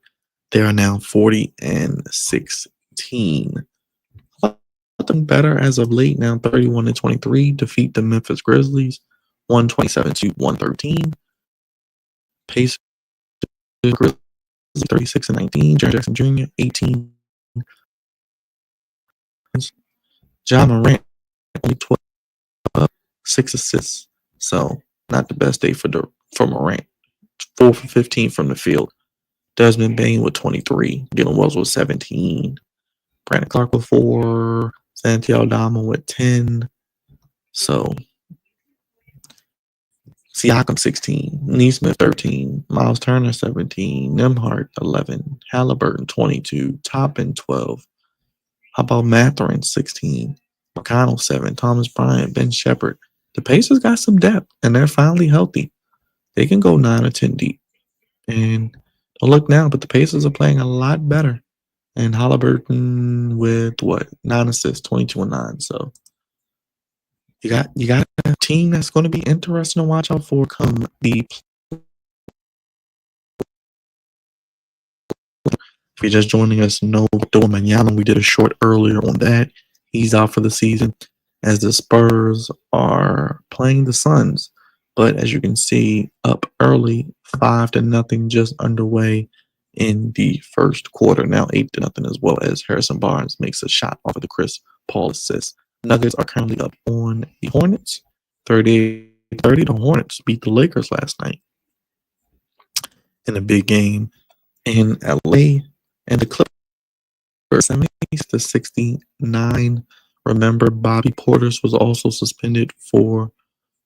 A: They are now 40 and 16. Nothing better as of late. Now 31 and 23. Defeat the Memphis Grizzlies 127-113. Pacers 36 and 19. Jaren Jackson Jr. 18 Ja Morant only 12, 6 assists. So not the best day for Morant. 4 for 15 from the field. Desmond Bain with 23. Dylan Wells with 17. Brandon Clark with 4. Santiago Dama with 10. So Siakam 16, Neesmith 13, Miles Turner 17, Nemhart 11, Halliburton 22, Toppin 12. How about Mathurin 16, McConnell 7, Thomas Bryant, Ben Shepherd. The Pacers got some depth and they're finally healthy. They can go 9 or 10 deep. And don't look now, but the Pacers are playing a lot better. And Halliburton with what? 9 assists, 22 and 9. So you got a team that's going to be interesting to watch out for come the. If you're just joining us, no Victor Wembanyama. We did a short earlier on that. He's out for the season as the Spurs are playing the Suns. But as you can see, up early, 5-0, just underway in the first quarter. Now 8-0, as well as Harrison Barnes makes a shot off of the Chris Paul assist. Nuggets are currently up on the Hornets, 38-30. The Hornets beat the Lakers last night in a big game in LA, and the Clippers 70-69. Remember, Bobby Portis was also suspended for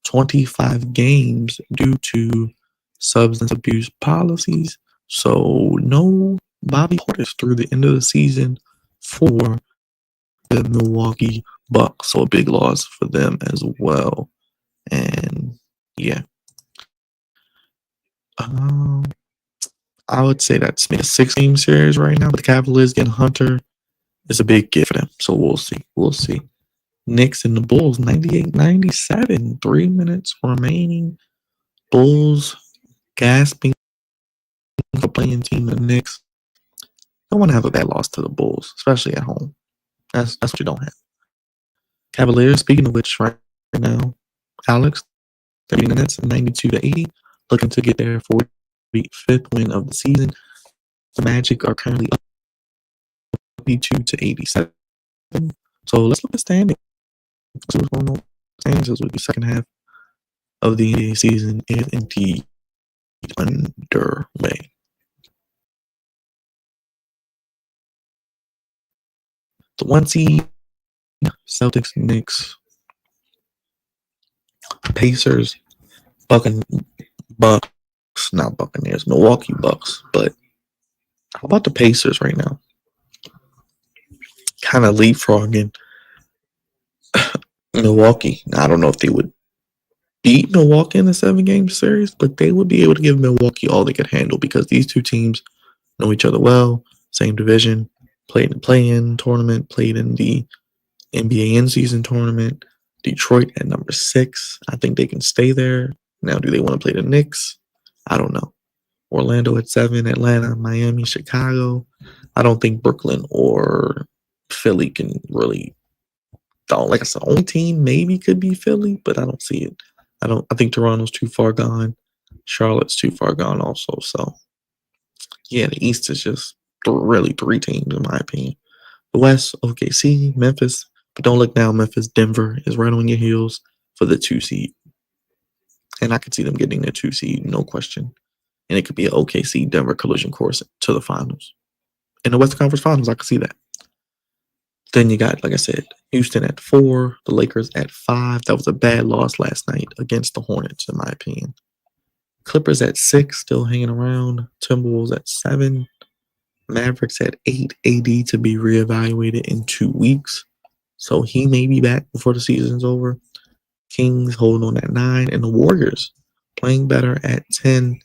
A: 25 games due to substance abuse policies. So no Bobby Portis through the end of the season for the Milwaukee Bucks. So a big loss for them as well. And yeah. I would say that's maybe a 6-game series right now, but the Cavaliers getting Hunter is a big gift for them. So we'll see. We'll see. Knicks and the Bulls, 98-97. 3 minutes remaining. Bulls gasping for playing team the Knicks. Don't want to have a bad loss to the Bulls, especially at home. That's what you don't have. Cavaliers, speaking of which, right now, Alex, they're beating the Nets 92-80, looking to get their 45th win of the season. The Magic are currently up 82-87. So let's look at standings. See what's going on. Standings will be second half of the season is indeed underway. The 1 seed, Celtics, Knicks, Pacers, Bucks, not Buccaneers, Milwaukee Bucks. But how about the Pacers right now? Kind of leapfrogging Milwaukee. Now, I don't know if they would beat Milwaukee in a 7-game series, but they would be able to give Milwaukee all they could handle because these two teams know each other well, same division, played in the play-in tournament, played in the NBA in-season tournament. Detroit at number 6. I think they can stay there. Now, do they want to play the Knicks? I don't know. Orlando at 7, Atlanta, Miami, Chicago. I don't think Brooklyn or Philly can really. Like I said, only team maybe could be Philly, but I don't see it. I think Toronto's too far gone. Charlotte's too far gone also. So yeah, the East is just really 3 teams in my opinion. The West, OKC, Memphis. But don't look now, Memphis. Denver is right on your heels for the 2 seed. And I could see them getting the 2 seed, no question. And it could be an OKC Denver collision course to the finals. In the Western Conference Finals, I could see that. Then you got, like I said, Houston at 4, the Lakers at 5. That was a bad loss last night against the Hornets, in my opinion. Clippers at 6, still hanging around. Timberwolves at 7. Mavericks at 8. AD to be reevaluated in 2 weeks. So he may be back before the season's over. Kings holding on at 9. And the Warriors playing better at 10.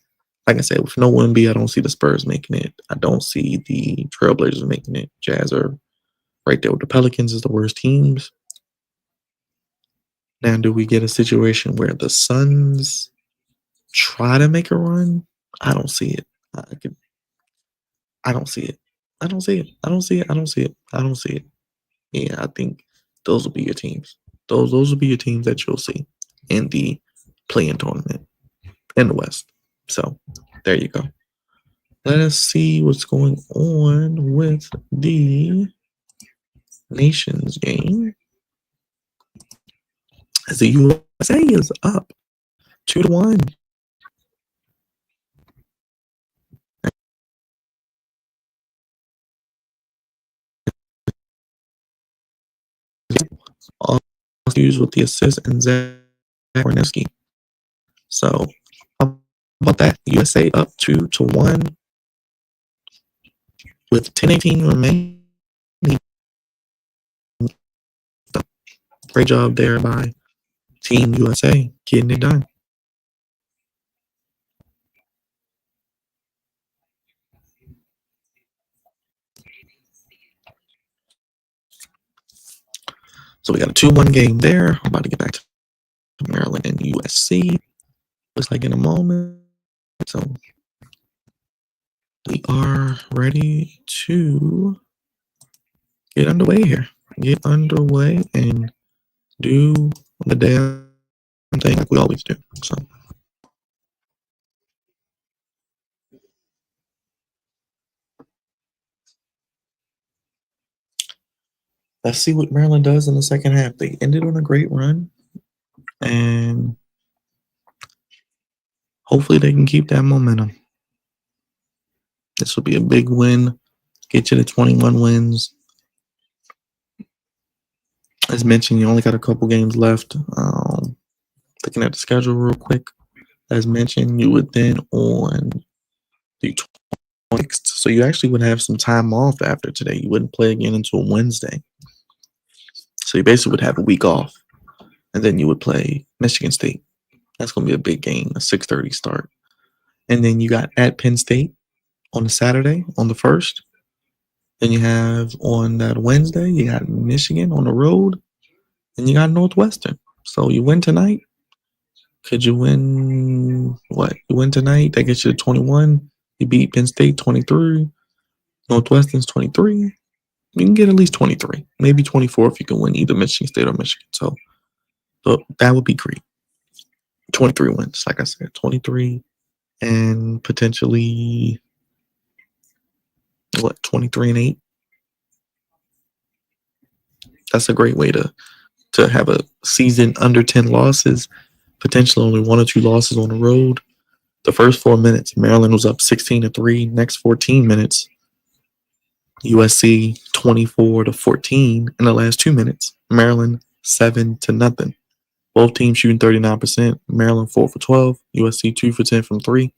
A: Like I said, with no Wemby, I don't see the Spurs making it. I don't see the Trailblazers making it. Jazz are right there with the Pelicans as the worst teams. Now, do we get a situation where the Suns try to make a run? I don't see it. I don't see it. I don't see it. I don't see it. I don't see it. I don't see it. Yeah, I think those will be your teams. Those will be your teams that you'll see in the play-in tournament in the West. So there you go. Let us see what's going on with the Nations game. as the USA is up 2-1. All used with the assist and Zach Kornewski. So how about that? USA up 2-1 with 10:18 remaining. Great job there by Team USA getting it done. So we got a 2-1 game there. I'm about to get back to Maryland and USC. Looks like in a moment. So we are ready to get underway here. Get underway and do the damn thing like we always do. So let's see what Maryland does in the second half. They ended on a great run, and hopefully they can keep that momentum. This will be a big win. Get you to 21 wins. As mentioned, you only got a couple games left. Looking at the schedule real quick. As mentioned, you would then on the 26th. So you actually would have some time off after today. You wouldn't play again until Wednesday. So you basically would have a week off. And then you would play Michigan State. That's going to be a big game, a 6:30 start. And then you got at Penn State on the Saturday on the 1st. Then you have on that Wednesday, you got Michigan on the road. And you got Northwestern. So you win tonight. Could you win what? You win tonight, that gets you to 21. You beat Penn State 23. Northwestern's 23. You can get at least 23, maybe 24 if you can win either Michigan State or Michigan. So that would be great. 23 wins, like I said, 23 and potentially 23-8. That's a great way to have a season under 10 losses, potentially only 1 or 2 losses on the road. The first 4 minutes, Maryland was up 16-3. Next 14 minutes, USC 24-14. In the last 2 minutes, Maryland 7-0. Both teams shooting 39%. Maryland 4 for 12. USC 2 for 10 from 3.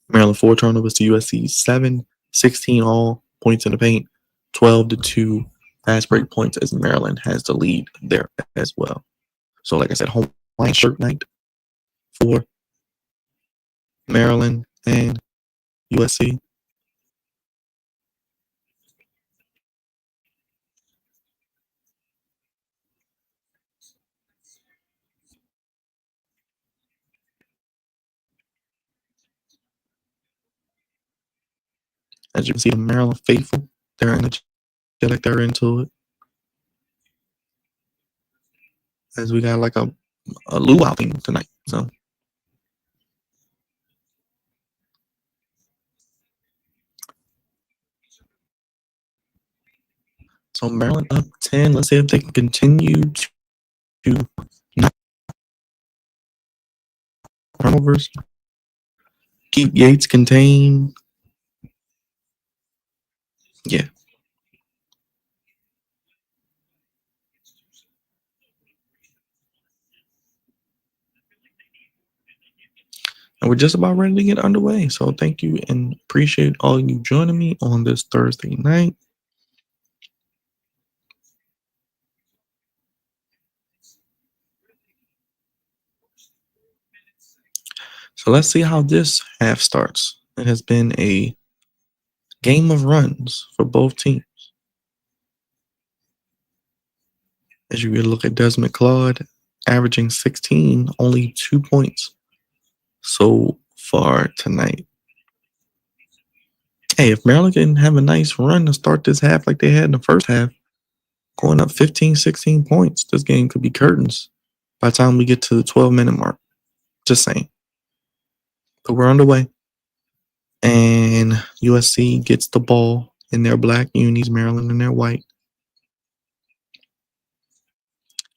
A: Maryland 4 turnovers to USC 7. 16 all points in the paint. 12-2 fast break points as Maryland has the lead there as well. So like I said, home white shirt night for Maryland and USC. As you can see, the Maryland faithful, they're energetic, they're into it. As we got like a luau thing tonight. So Maryland up 10. Let's see if they can continue to not turnovers. Keep Yates contained. Yeah. And we're just about ready to get underway. So thank you and appreciate all you joining me on this Thursday night. So let's see how this half starts. It has been a game of runs for both teams. As you look at Desmond Claude, averaging 16, only 2 points so far tonight. Hey, if Maryland can have a nice run to start this half like they had in the first half, going up 15, 16 points, this game could be curtains by the time we get to the 12-minute mark. Just saying. But we're underway. And USC gets the ball in their black unis, Maryland in their white.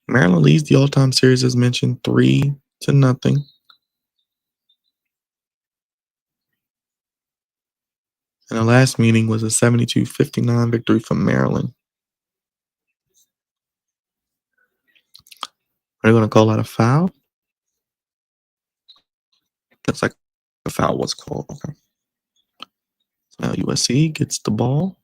A: Maryland leads the all-time series as mentioned 3-0. And the last meeting was a 72-59 victory for Maryland. Are they going to call that a foul? That's like a foul was called. Okay. So now USC gets the ball.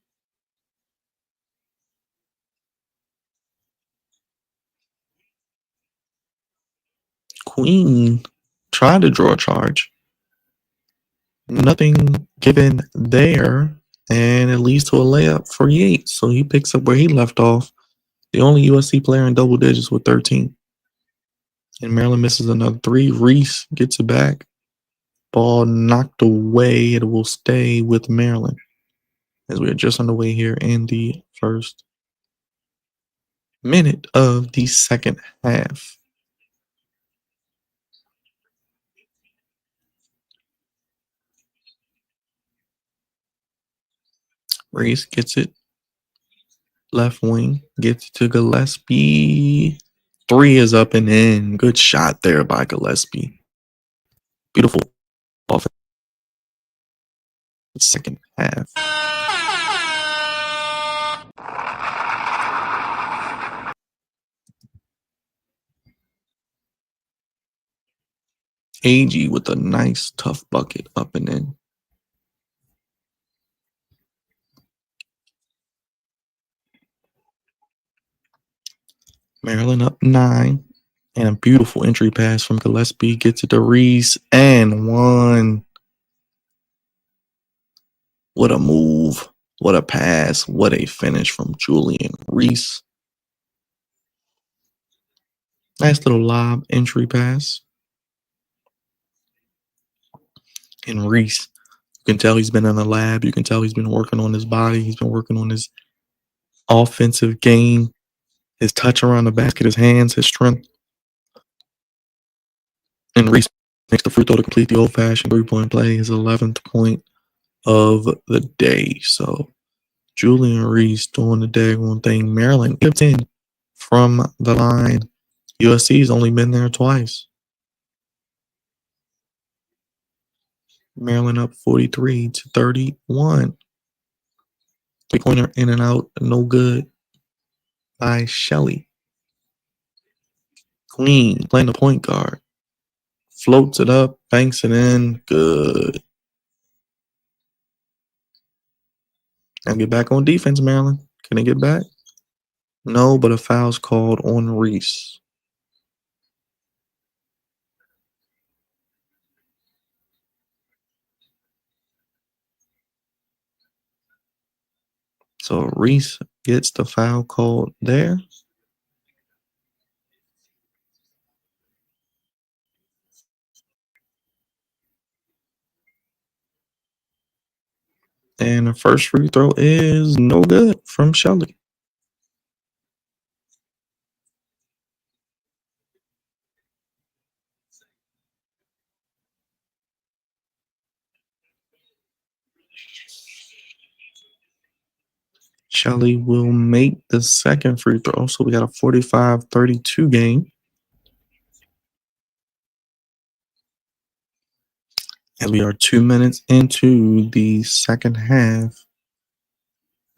A: Queen tried to draw a charge. Nothing given there. And it leads to a layup for Yates. So he picks up where he left off. The only USC player in double digits with 13. And Maryland misses another 3. Reese gets it back. Ball knocked away. It will stay with Maryland as we are just underway here in the first minute of the second half. Reese gets it. Left wing gets to Gillespie. 3 is up and in. Good shot there by Gillespie. Beautiful offense. Second half. AG with a nice tough bucket up and in. Maryland up 9. And a beautiful entry pass from Gillespie. Gets it to Reese and 1. What a move. What a pass. What a finish from Julian Reese. Nice little lob entry pass. And Reese, you can tell he's been in the lab. You can tell he's been working on his body. He's been working on his offensive game, his touch around the basket, his hands, his strength. And Reese makes the free throw to complete the old-fashioned three-point play, his 11th point of the day. So Julian Reese doing the daggone thing. Maryland gets in from the line. USC's only been there twice. Maryland up 43-31. Three-pointer in and out, no good by Shelley. Queen playing the point guard. Floats it up, banks it in. Good. Now get back on defense, Maryland. Can they get back? No, but a foul's called on Reese. So Reese gets the foul called there. And the first free throw is no good from Shelley. Shelley will make the second free throw. So we got a 45-32 game. And we are 2 minutes into the second half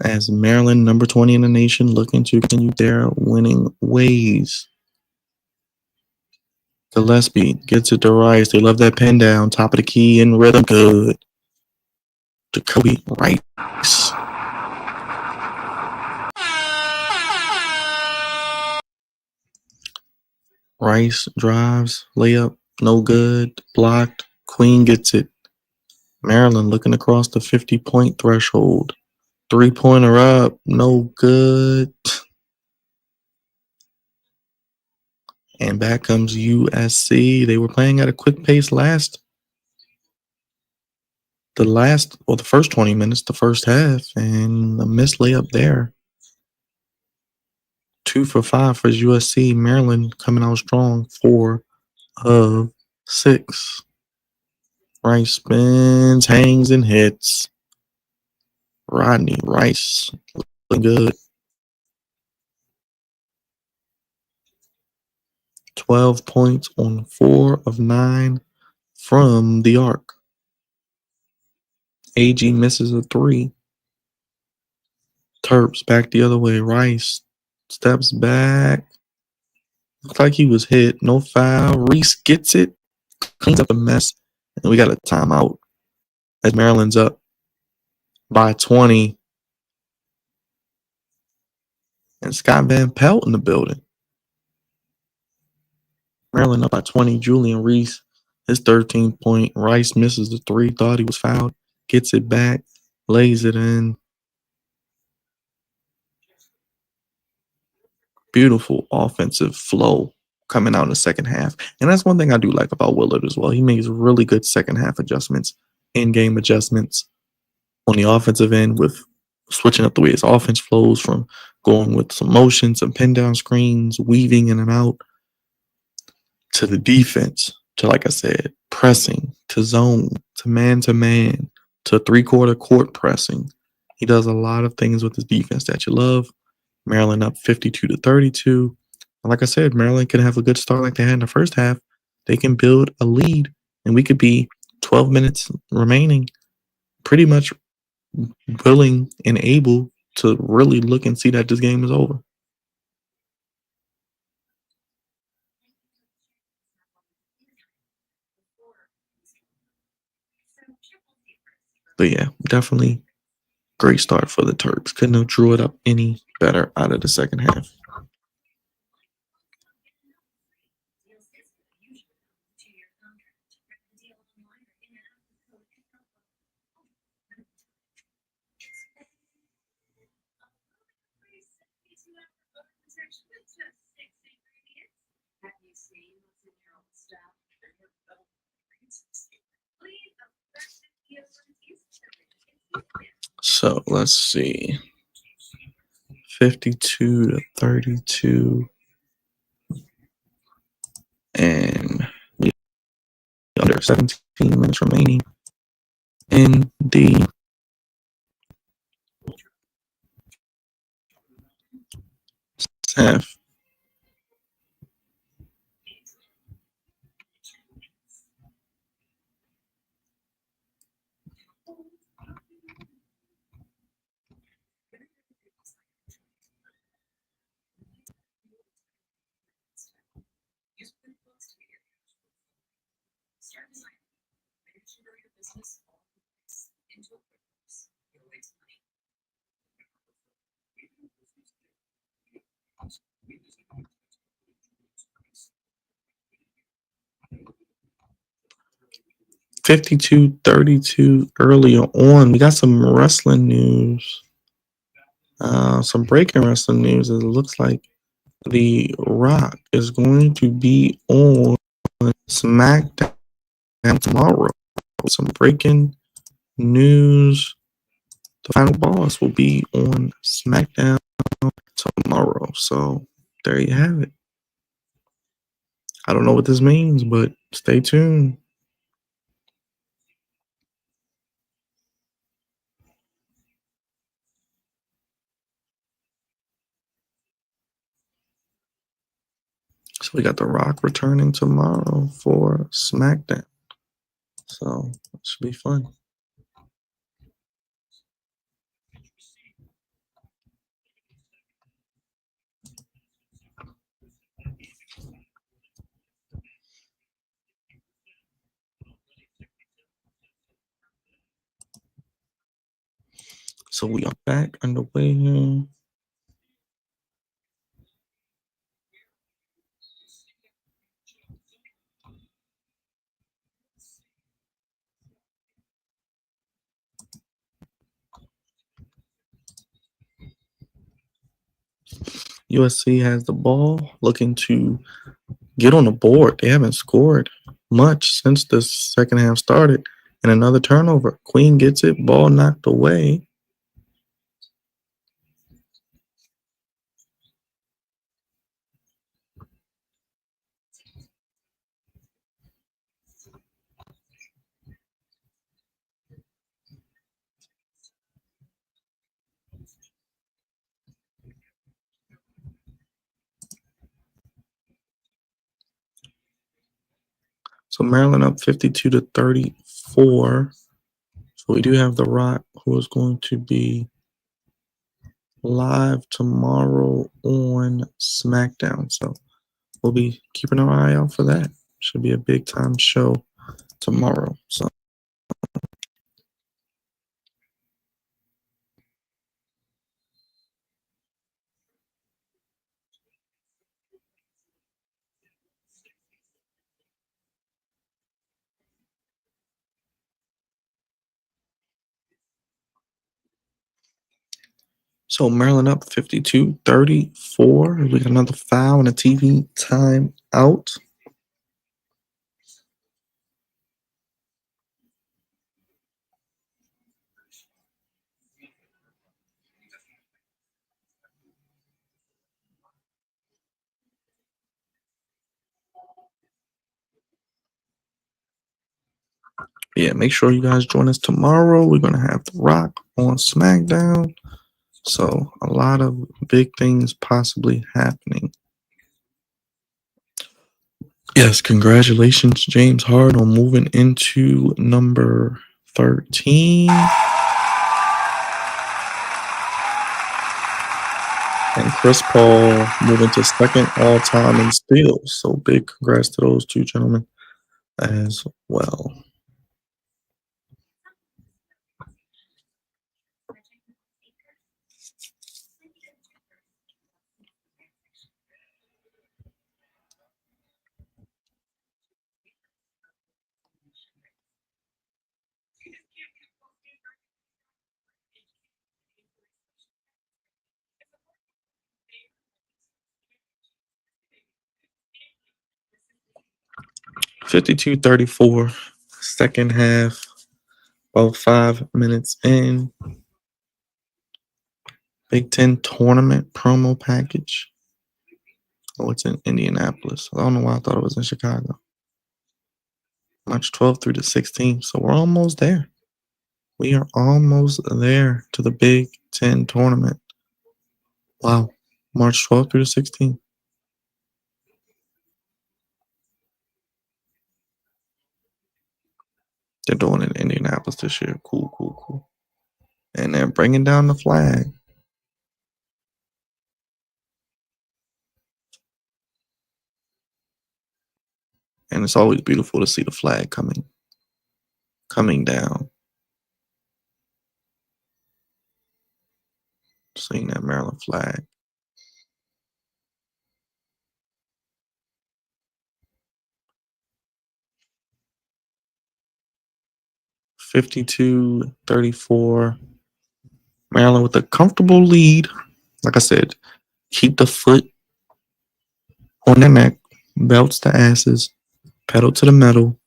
A: as Maryland, number 20 in the nation, looking to continue their winning ways. Gillespie gets it to Rice. They love that pin down. Top of the key in rhythm. Good. Jacoby Rice. Rice drives. Layup. No good. Blocked. Queen gets it. Maryland looking across the 50-point threshold. Three-pointer up. No good. And back comes USC. They were playing at a quick pace the first 20 minutes, the first half, and a missed layup there. 2 for 5 for USC. Maryland coming out strong, 4 of 6. Rice spins, hangs, and hits. Rodney Rice looking good. 12 points on 4 of 9 from the arc. AG misses a 3. Terps back the other way. Rice steps back. Looks like he was hit. No foul. Reese gets it. Cleans up the mess. And we got a timeout as Maryland's up by 20. And Scott Van Pelt in the building. Maryland up by 20. Julian Reese, his 13-point. Rice misses the 3. Thought he was fouled. Gets it back. Lays it in. Beautiful offensive flow coming out in the second half. And that's one thing I do like about Willard as well. He makes really good second half adjustments, in-game adjustments on the offensive end with switching up the way his offense flows from going with some motion, some pin down screens, weaving in and out, to the defense, to, like I said, pressing, to zone, to man, to three-quarter court pressing. He does a lot of things with his defense that you love. Maryland up 52-32. And like I said, Maryland can have a good start like they had in the first half. They can build a lead, and we could be 12 minutes remaining, pretty much willing and able to really look and see that this game is over. But yeah, definitely great start for the Terps. Couldn't have drew it up any better out of the second half. So let's see. 52-32. And we under 17 minutes remaining in the half. $52-32 earlier on. We got some wrestling news. Some breaking wrestling news. It looks like The Rock is going to be on SmackDown tomorrow. Some breaking news. The final boss will be on SmackDown tomorrow. So there you have it. I don't know what this means, but stay tuned. So we got The Rock returning tomorrow for SmackDown. So it should be fun. So we are back underway here. USC has the ball, looking to get on the board. They haven't scored much since the second half started. And another turnover. Queen gets it, ball knocked away. So Maryland up 52-34. So we do have The Rock, who is going to be live tomorrow on SmackDown. So we'll be keeping our eye out for that. Should be a big time show tomorrow. So 'So Maryland up 52-34. We got another foul and a TV time out. Yeah, make sure you guys join us tomorrow. We're going to have The Rock on SmackDown. So a lot of big things possibly happening. Yes, congratulations, James Harden, on moving into number 13. And Chris Paul moving to second all-time in steals. So big congrats to those two gentlemen as well. $52-34, second half, about 5 minutes in. Big Ten tournament promo package. Oh, it's in Indianapolis. I don't know why I thought it was in Chicago. March 12th through the 16th. So we're almost there. We are almost there to the Big Ten tournament. Wow. March 12th through the 16th. They're doing it in Indianapolis this year. Cool, cool, cool. And they're bringing down the flag. And it's always beautiful to see the flag coming down. Seeing that Maryland flag. $52-34. Maryland with a comfortable lead. Like I said, keep the foot on their neck, belts to asses, pedal to the metal.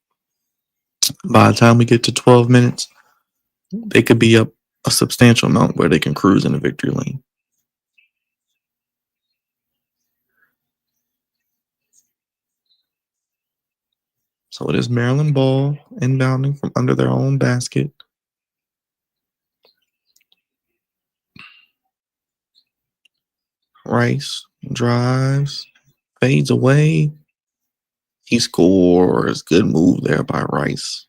A: By the time we get to 12 minutes, they could be up a substantial amount where they can cruise in the victory lane. So it is Maryland ball inbounding from under their own basket. Rice drives, fades away. He scores. Good move there by Rice.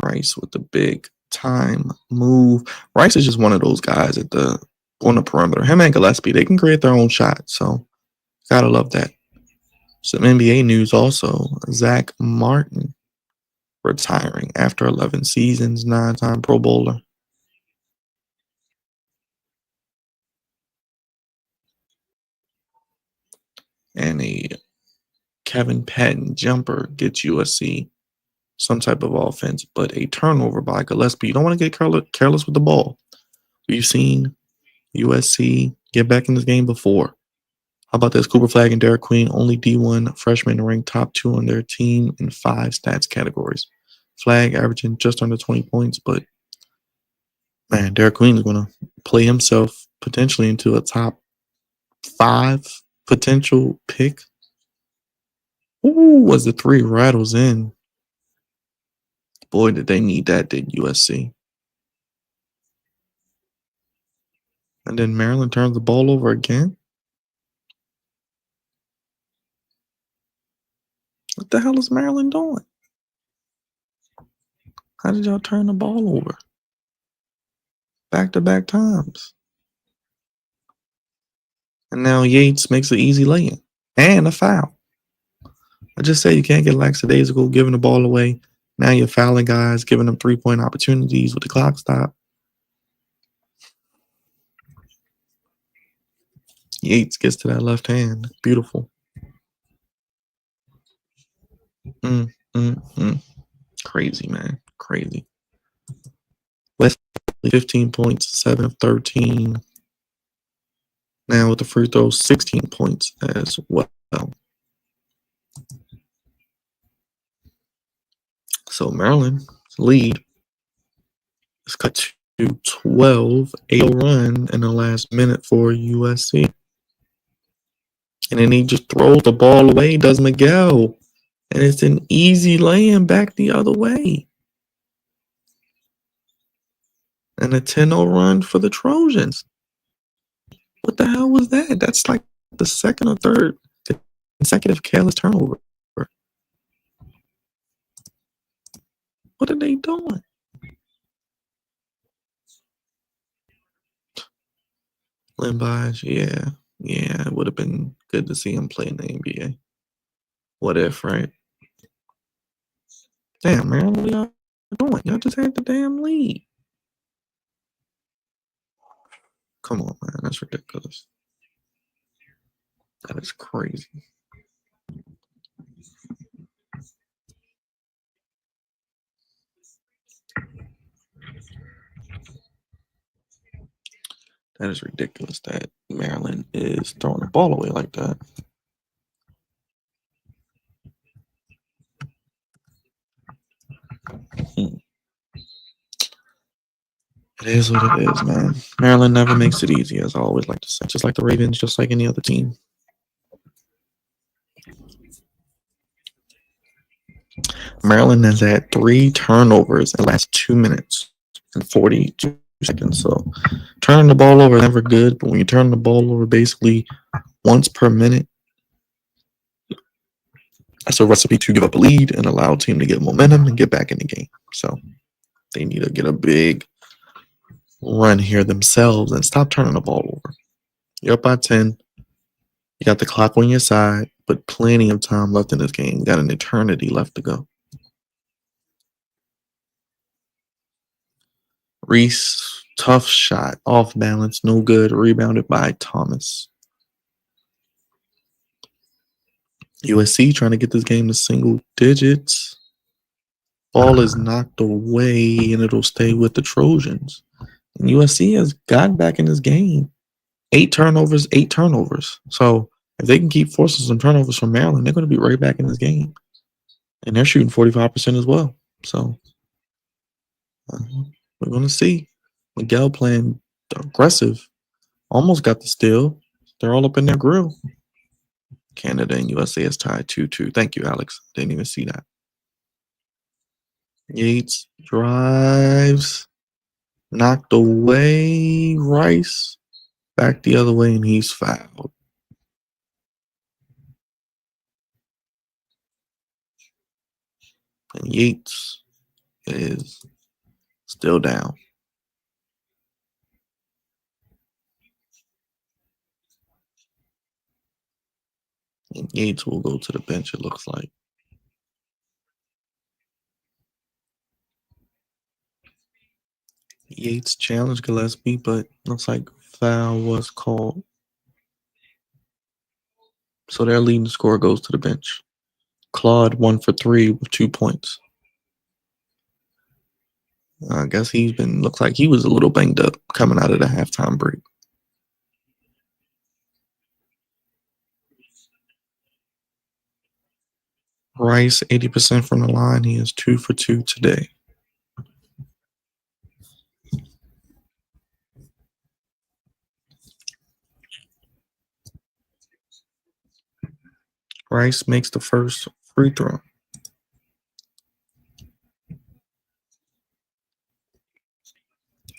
A: Rice with the big time move. Rice is just one of those guys on the perimeter. Him and Gillespie, they can create their own shot. So gotta love that. Some NBA news also. Zach Martin retiring after 11 seasons, 9-time Pro Bowler. And a Kevin Patton jumper gets USC some type of offense, but a turnover by Gillespie. You don't want to get careless with the ball. We've seen USC get back in this game before. How about this? Cooper Flag and Derek Queen, only D1 freshmen ranked top 2 on their team in 5 stats categories. Flag averaging just under 20 points, but man, Derek Queen is going to play himself potentially into a top 5 potential pick. Ooh, was the 3 rattles in. Boy, did they need that, did USC. And then Maryland turns the ball over again. What the hell is Maryland doing? How did y'all turn the ball over? Back-to-back times. And now Yates makes an easy lay-in and a foul. I just say you can't get lackadaisical giving the ball away. Now you're fouling guys, giving them 3-point opportunities with the clock stop. Yates gets to that left hand. Beautiful. Crazy, man. Crazy. Wesley, 15 points, 7 of 13. Now with the free throws, 16 points as well. So Maryland's lead is cut to 12, 8 run in the last minute for USC. And then he just throws the ball away, does Miguel. And it's an easy lay-in back the other way. And a 10-0 run for the Trojans. What the hell was that? That's like the second or third consecutive careless turnover. What are they doing? Limbage, yeah. It would have been good to see him play in the NBA. What if, right? Damn, man, what are y'all doing? Y'all just had the damn lead. Come on, man, that's ridiculous. That is crazy. That is ridiculous that Maryland is throwing the ball away like that. It is what it is, man. Maryland never makes it easy, as I always like to say. Just like the Ravens, just like any other team. Maryland has had 3 turnovers in the last 2 minutes and 42 seconds. So turning the ball over is never good, but when you turn the ball over basically once per minute, that's a recipe to give up a lead and allow a team to get momentum and get back in the game. So they need to get a big run here themselves and stop turning the ball over. You're up by 10. You got the clock on your side, but plenty of time left in this game. You got an eternity left to go. Reese, tough shot, off balance, no good, rebounded by Thomas. USC trying to get this game to single digits. Ball is knocked away, and it'll stay with the Trojans. And USC has gotten back in this game. 8 turnovers. So if they can keep forcing some turnovers from Maryland, they're going to be right back in this game. And they're shooting 45% as well. So we're going to see. Miguel playing aggressive. Almost got the steal. They're all up in their grill. Canada and USA is tied 2-2. Thank you, Alex. Didn't even see that. Yates drives. Knocked away. Rice. Back the other way, and he's fouled. And Yates is still down. And Yates will go to the bench, it looks like. Yates challenged Gillespie, but looks like foul was called. So their leading scorer goes to the bench. Claude 1 for 3 with 2 points. I guess looks like he was a little banged up coming out of the halftime break. Rice, 80% from the line. He is 2 for 2 today. Rice makes the first free throw.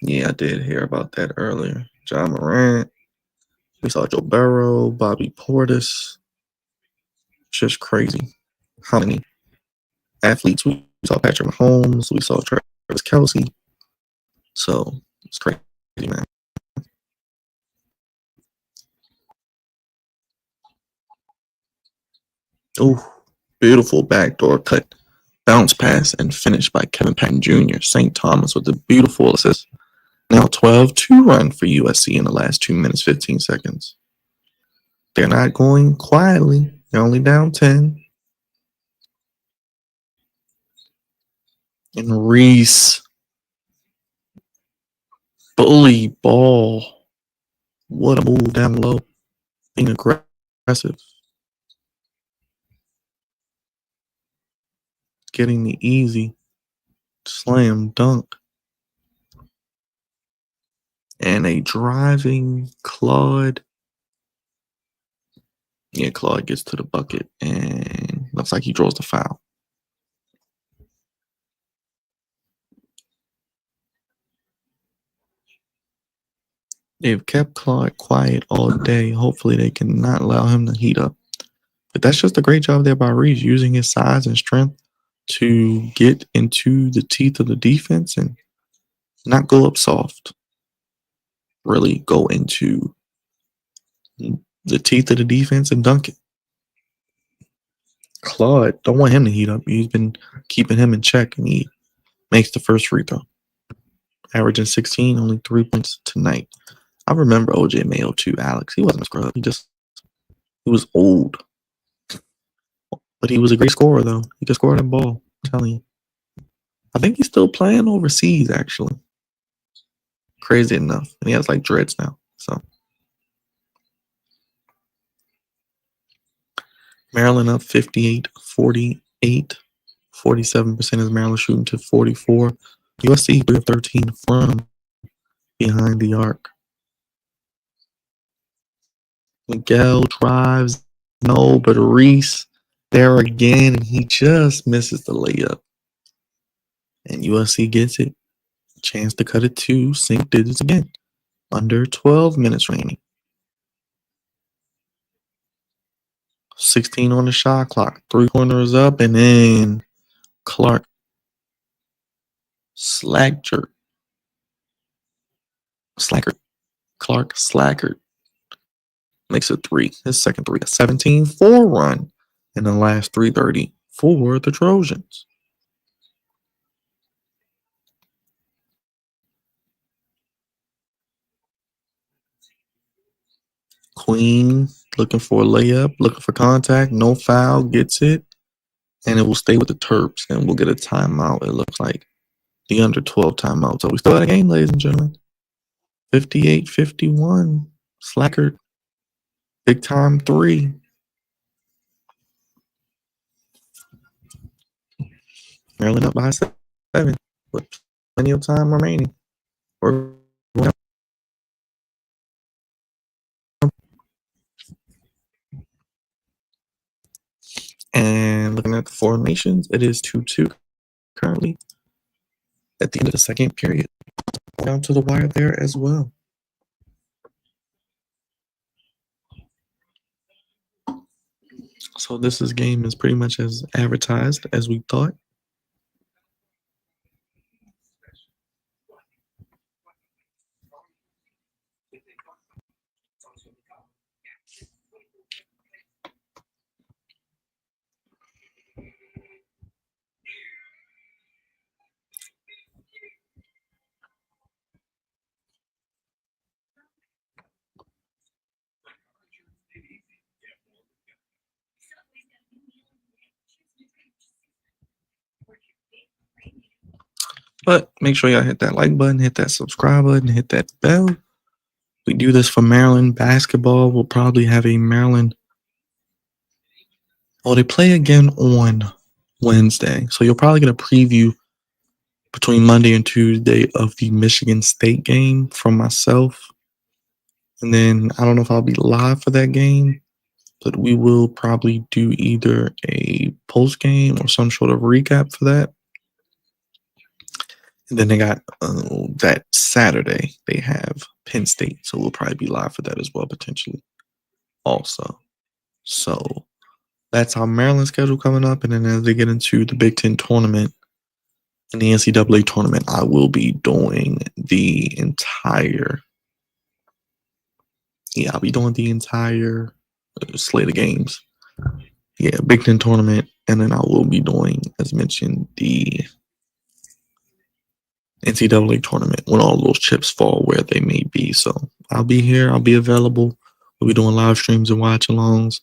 A: Yeah, I did hear about that earlier. John Morant. We saw Joe Burrow, Bobby Portis. Just crazy. How many athletes we saw? Patrick Mahomes. We saw Travis Kelce. So it's crazy, man. Oh, beautiful backdoor cut, bounce pass, and finish by Kevin Patton Jr. St. Thomas with a beautiful assist. Now 12-2 run for USC in the last 2 minutes, 15 seconds. They're not going quietly. They're only down 10. And Reese, bully ball. What a move down low. Being aggressive. Getting the easy slam dunk. And a driving Claude. Yeah, Claude gets to the bucket and looks like he draws the foul. They've kept Claude quiet all day. Hopefully they can not allow him to heat up. But that's just a great job there by Reese, using his size and strength to get into the teeth of the defense and not go up soft. Really go into the teeth of the defense and dunk it. Claude, don't want him to heat up. He's been keeping him in check, and he makes the first free throw. Averaging 16, only 3 points tonight. I remember OJ Mayo too, Alex. He wasn't a scrub. He was old. But he was a great scorer, though. He could score that ball. I'm telling you. I think he's still playing overseas, actually. Crazy enough. And he has like dreads now. So Maryland up 58-48. 47% is Maryland shooting to 44. USC 3 of 13 from behind the arc. Miguel drives. No, but Reese there again, and he just misses the layup. And USC gets it. Chance to cut it to single digits again. Under 12 minutes remaining. 16 on the shot clock. 3-pointers up, and then Clark slacker. Clark slackered. Makes it 3. His second 3. A 17-4 run in the last 3:30 for the Trojans. Queen looking for a layup, looking for contact, no foul, gets it, and it will stay with the Terps, and we'll get a timeout. It looks like the under 12 timeout. So we still got a game, ladies and gentlemen. 58-51. Slackered. Big time 3. Maryland up by 7 with plenty of time remaining. And looking at the formations, it is 2-2 currently at the end of the second period. Down to the wire there as well. So this game is pretty much as advertised as we thought. But make sure y'all hit that like button, hit that subscribe button, hit that bell. We do this for Maryland basketball. We'll probably have a Maryland. Oh, they play again on Wednesday. So you'll probably get a preview between Monday and Tuesday of the Michigan State game from myself. And then I don't know if I'll be live for that game, but we will probably do either a post game or some sort of recap for that. And then they got that Saturday, they have Penn State. So we'll probably be live for that as well, potentially, also. So that's our Maryland schedule coming up. And then as they get into the Big Ten tournament and the NCAA tournament, I will be doing the entire. Yeah, I'll be doing the entire slate of games. Yeah, Big Ten tournament. And then I will be doing, as mentioned, the NCAA tournament when all those chips fall where they may be. So I'll be here. I'll be available. We'll be doing live streams and watch alongs.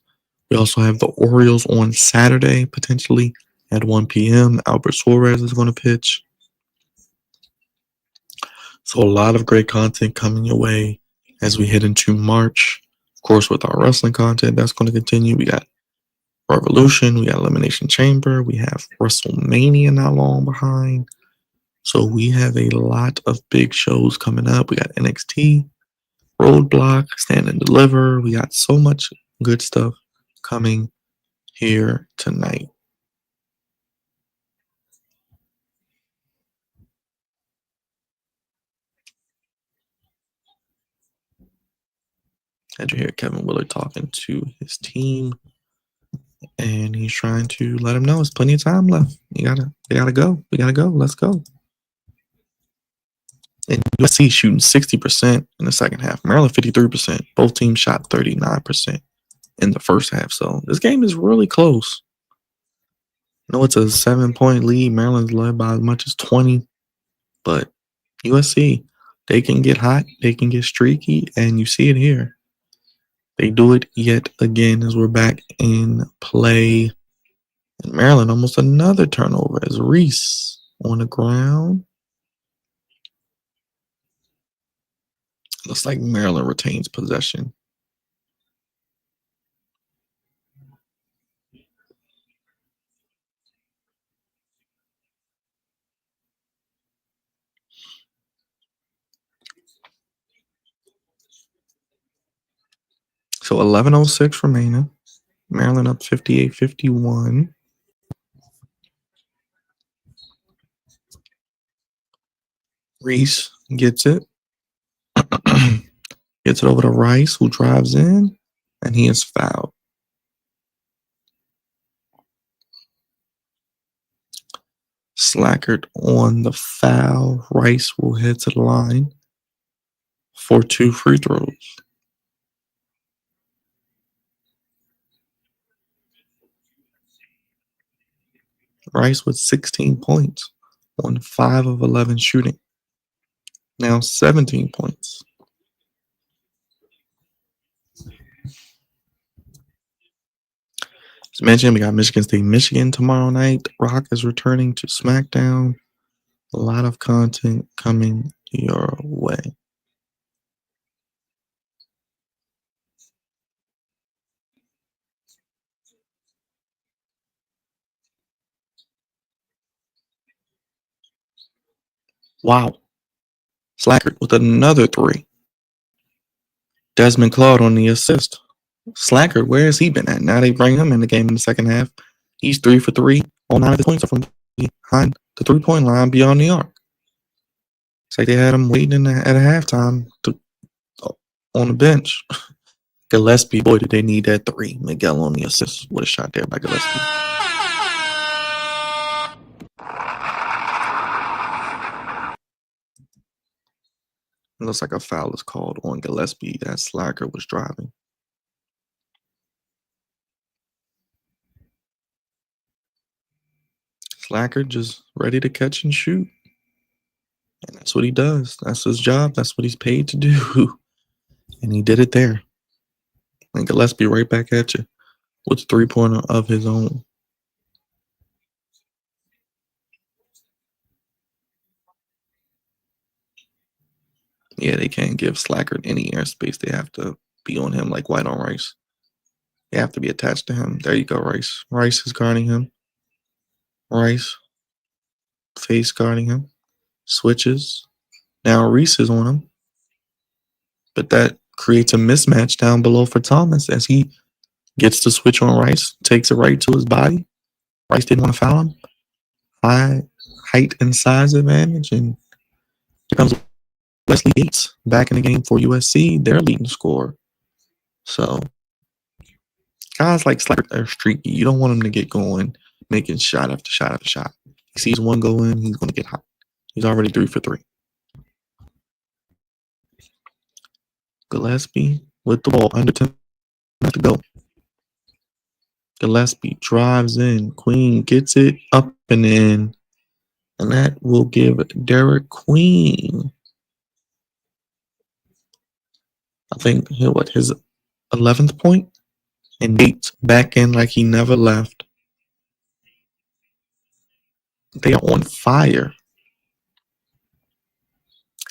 A: We also have the Orioles on Saturday, potentially at 1 p.m. Albert Suarez is going to pitch. So a lot of great content coming your way as we head into March. Of course, with our wrestling content, that's going to continue. We got Revolution, we got Elimination Chamber, we have WrestleMania not long behind. So we have a lot of big shows coming up. We got NXT, Roadblock, Stand and Deliver. We got so much good stuff coming here tonight. As you hear Kevin Willard talking to his team, and he's trying to let them know there's plenty of time left. We gotta go. We gotta go. Let's go. And USC shooting 60% in the second half. Maryland 53%. Both teams shot 39% in the first half. So this game is really close. I know it's a 7-point lead. Maryland's led by as much as 20. But USC, they can get hot. They can get streaky. And you see it here. They do it yet again as we're back in play. And Maryland, almost another turnover as Reese on the ground. Looks like Maryland retains possession. So 11:06 remaining. Maryland up 58-51. Reese gets it. Gets it over to Rice, who drives in, and he is fouled. Slackered on the foul. Rice will head to the line for 2 free throws. Rice with 16 points on 5 of 11 shooting. Now 17 points. As mentioned, we got Michigan State, Michigan tomorrow night. Rock is returning to SmackDown. A lot of content coming your way. Wow. Slackard with another 3. Desmond Claude on the assist. Slacker, where has he been at? Now they bring him in the game in the second half. He's 3 for 3. All 9 of his points are from behind the 3-point line beyond the arc. It's like they had him waiting at a halftime on the bench. Gillespie, boy, did they need that 3. Miguel on the assist. What a shot there by Gillespie. It looks like a foul is called on Gillespie that Slacker was driving. Slacker just ready to catch and shoot. And that's what he does. That's his job. That's what he's paid to do. And he did it there. And Gillespie right back at you with a 3-pointer of his own. Yeah, they can't give Slacker any airspace. They have to be on him like white on rice. They have to be attached to him. There you go, Rice. Rice is guarding him. Rice. Face guarding him. Switches. Now Reese is on him. But that creates a mismatch down below for Thomas as he gets the switch on Rice, takes it right to his body. Rice didn't want to foul him. High height and size advantage. And here comes Wesley Yates back in the game for USC. They're leading scorer. So guys like Slacker are streaky. You don't want them to get going, making shot after shot after shot. He sees one go in, he's going to get hot. He's already 3 for 3. Gillespie with the ball, under 10 to go. Gillespie drives in. Queen gets it up and in. And that will give Derek Queen, I think, his 11th point? And Yates back in like he never left. They are on fire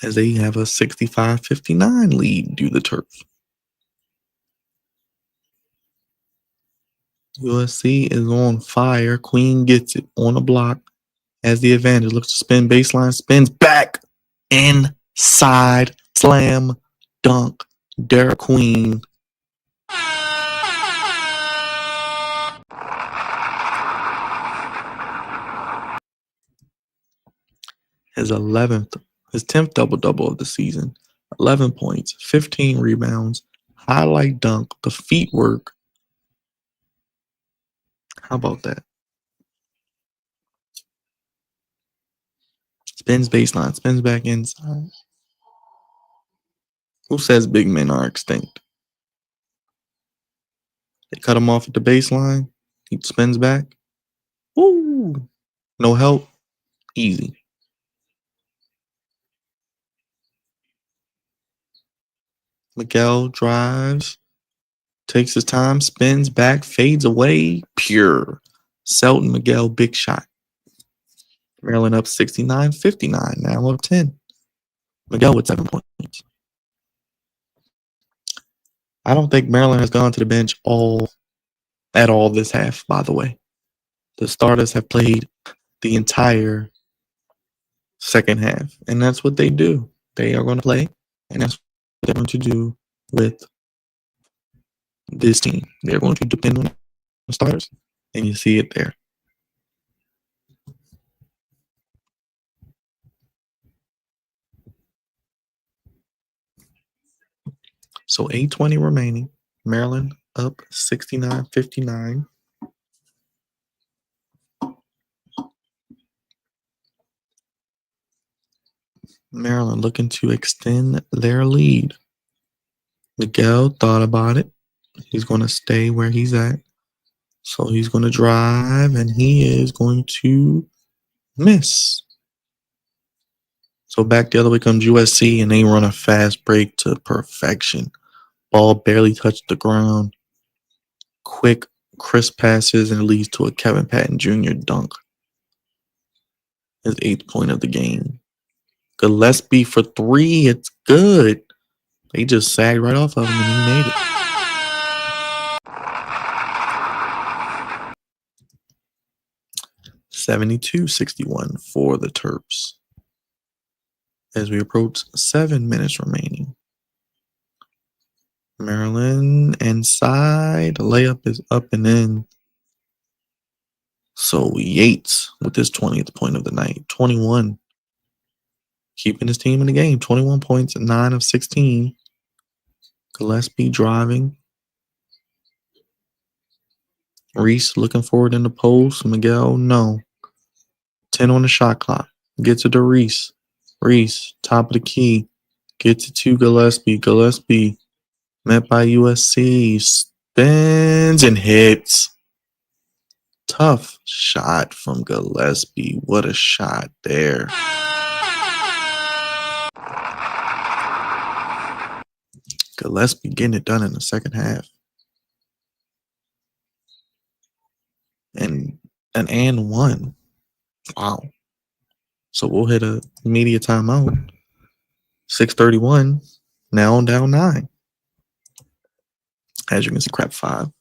A: as they have a 65-59 lead due to the Terps. USC is on fire. Queen gets it on a block. Has the advantage. Looks to spin baseline. Spins back. Inside. Slam. Dunk. Derek Queen. His 10th double-double of the season. 11 points, 15 rebounds, highlight dunk, the feet work. How about that? Spins baseline, spins back inside. Who says big men are extinct? They cut him off at the baseline. He spins back. Woo! No help. Easy. Miguel drives, takes his time, spins back, fades away. Pure. Selton Miguel, big shot. Maryland up 69-59, now up 10. Miguel with 7 points. I don't think Maryland has gone to the bench at all this half, by the way. The starters have played the entire second half, and that's what they do. They are going to play, and that's what they're going to do with this team. They're going to depend on the starters, and you see it there. So 8:20 remaining. Maryland up 69-59. Maryland looking to extend their lead. Miguel thought about it. He's going to stay where he's at. So he's going to drive, and he is going to miss. So back the other way comes USC, and they run a fast break to perfection. Ball barely touched the ground. Quick, crisp passes, and it leads to a Kevin Patton Jr. dunk. His 8th point of the game. Gillespie for 3. It's good. They just sagged right off of him, and he made it. (72-61) for the Terps. As we approach 7 minutes remaining. Maryland inside. Layup is up and in. So Yates with his 20th point of the night. 21. Keeping his team in the game. 21 points, 9 of 16. Gillespie driving. Reese looking forward in the post. Miguel, no. 10 on the shot clock. Gets it to Reese. Reese, top of the key. Gets it to Gillespie. Gillespie, met by USC. Spins and hits. Tough shot from Gillespie. What a shot there. Gillespie getting it done in the second half. And an and one. Wow. So we'll hit a media timeout. 6:31. Now down 9. As you can see, crap 5.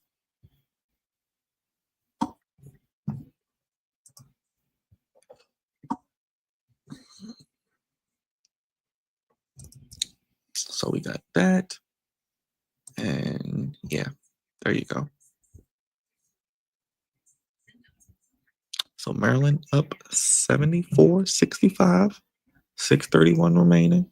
A: So we got that. And yeah, there you go. So Maryland up 74-65, 6:31 remaining.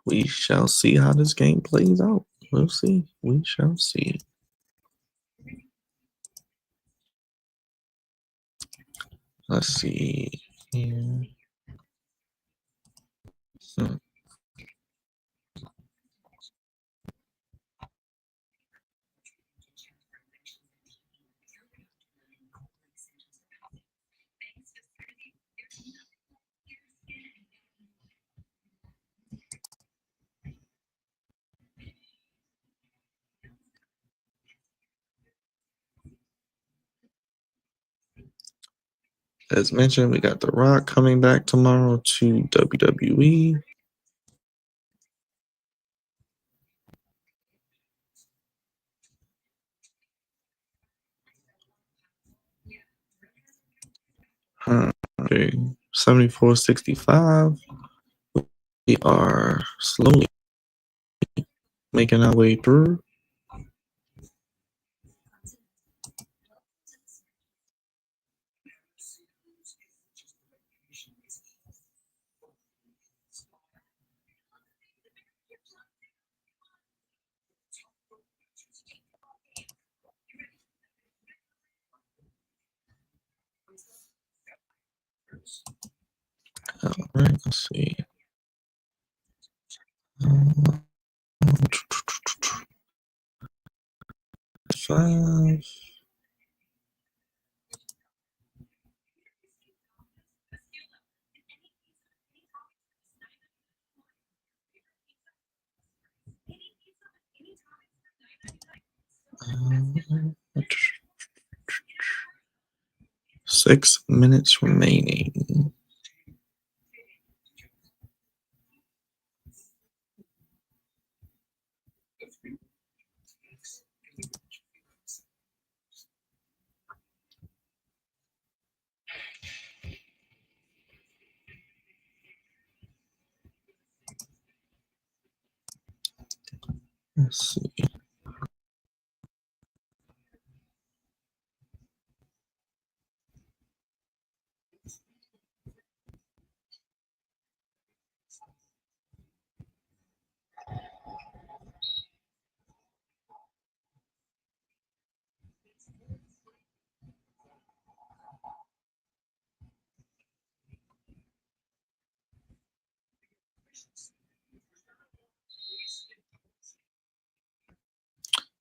A: We shall see how this game plays out. We'll see. We shall see. Let's see here. As mentioned, we got The Rock coming back tomorrow to WWE. Okay, 74-65. We are slowly making our way through. All right, let's see. 5. Um, 6 minutes remaining. Let's see.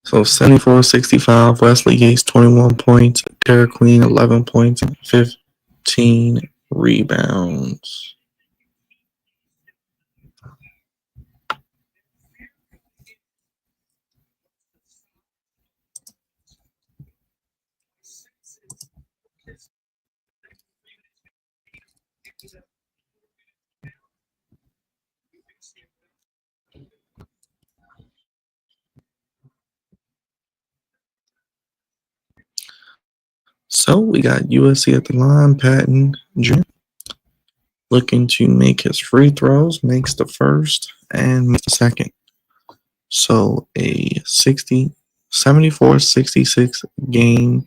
A: So 74-65, Wesley Yates 21 points, Derek Queen 11 points, 15 rebounds. So we got USC at the line, Patton Jr. looking to make his free throws, makes the first and makes the second. So a 74-66 game,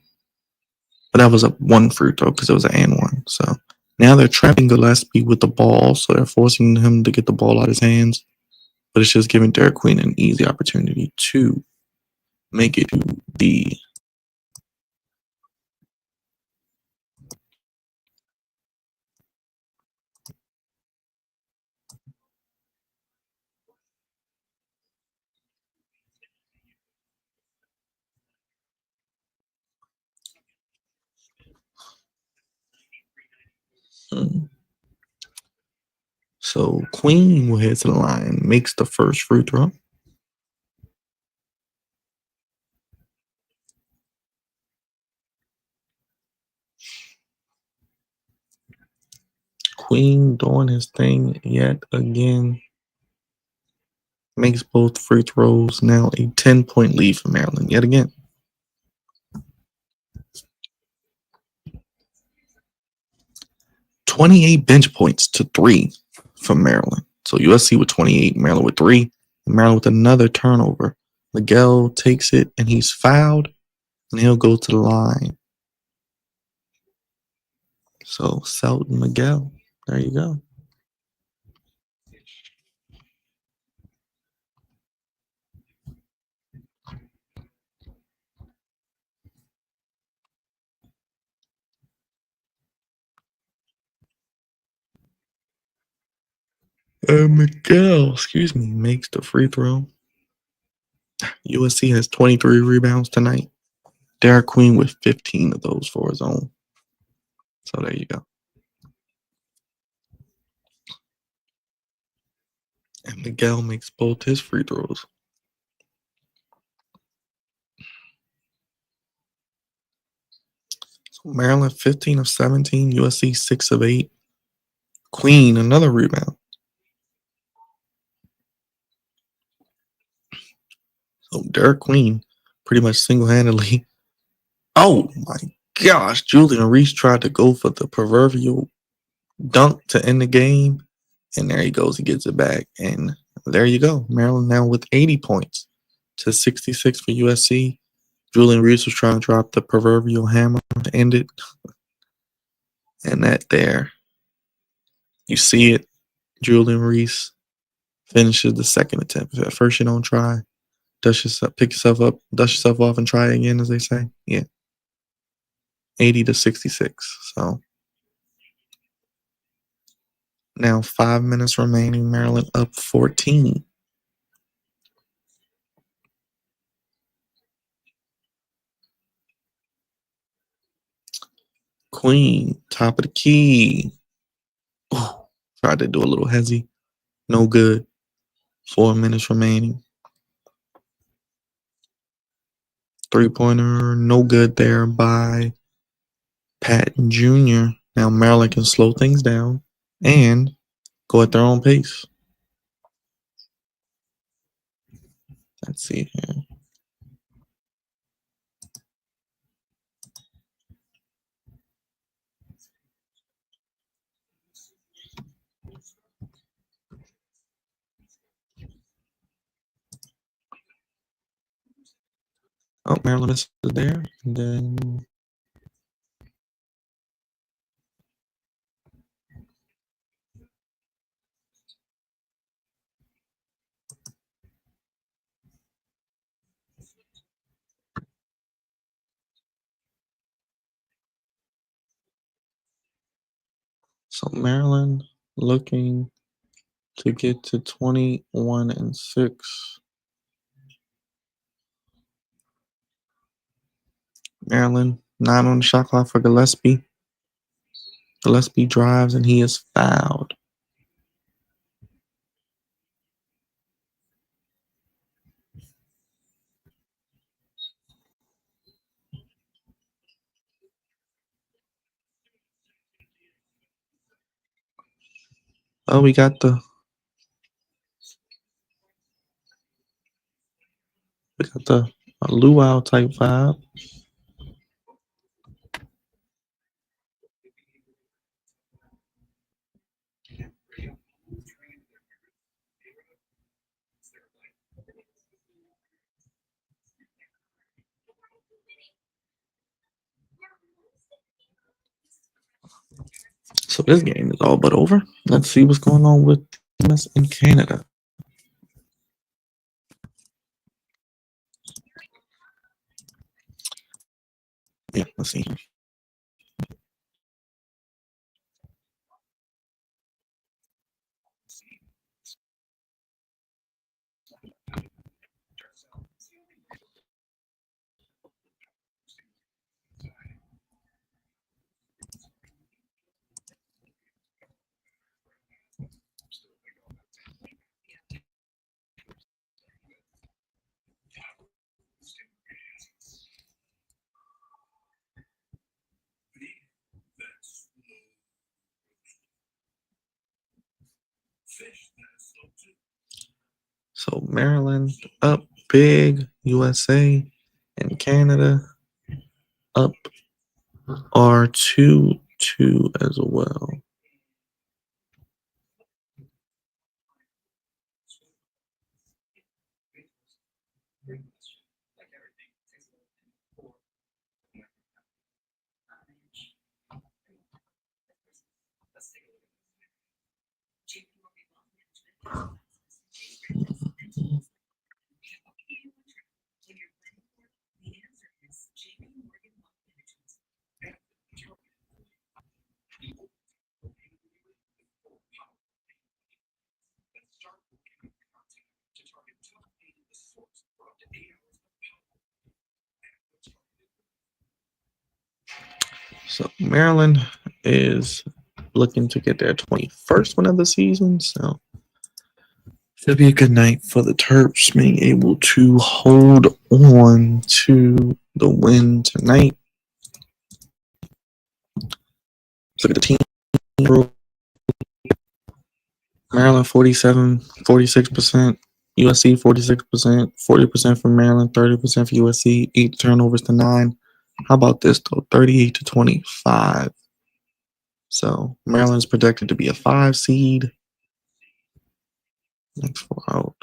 A: but that was a one free throw because it was an and one. So now they're trapping Gillespie with the ball, so they're forcing him to get the ball out of his hands, but it's just giving Derek Queen an easy opportunity to make it to the So Queen will head to the line, makes the first free throw. Queen doing his thing yet again. Makes both free throws. Now a 10-point lead for Maryland yet again. 28 bench points to 3 for Maryland. So USC with 28, Maryland with 3, and Maryland with another turnover. Miguel takes it, and he's fouled, and he'll go to the line. So Selton Miguel, there you go. Miguel, excuse me, makes the free throw. USC has 23 rebounds tonight. Derek Queen with 15 of those for his own. So there you go. And Miguel makes both his free throws. So Maryland 15 of 17, USC 6 of 8. Queen, another rebound. So Derek Queen pretty much single-handedly. Oh my gosh, Julian Reese tried to go for the proverbial dunk to end the game. And there he goes. He gets it back. And there you go. Maryland now with 80 points to 66 for USC. Julian Reese was trying to drop the proverbial hammer to end it. And that there, you see it. Julian Reese finishes the second attempt. At first, you don't try. Dust yourself, pick yourself up, dust yourself off, and try again, as they say. Yeah. 80 to 66. So now 5 minutes remaining. Maryland up 14. Queen, top of the key. Oh, tried to do a little hezzy. No good. 4 minutes remaining. 3-pointer, no good there by Patton Jr. Now Maryland can slow things down and go at their own pace. Let's see here. Oh, Maryland is there. And then so Maryland looking to get to 21 and 6. Maryland 9 on the shot clock for Gillespie. Gillespie drives and he is fouled. Oh, we got the luau type vibe. So this game is all but over. Let's see what's going on with us in Canada. Yeah, let's see. So Maryland up big, USA and Canada up are 2-2 as well. So Maryland is looking to get their 21st win of the season. So should be a good night for the Terps being able to hold on to the win tonight. Let's look at the team. Maryland 46%, USC 46%, 40% for Maryland, 30% for USC, 8 turnovers to 9. How about this though? 38 to 25. So Maryland's projected to be a 5 seed. Next 4 out.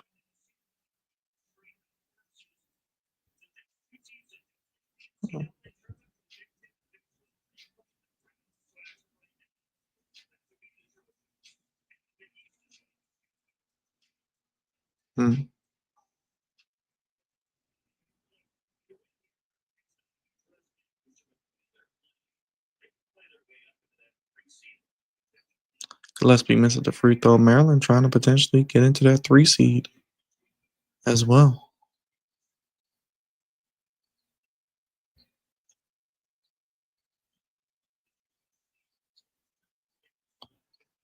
A: Gillespie misses the free throw. Maryland trying to potentially get into that 3 seed as well.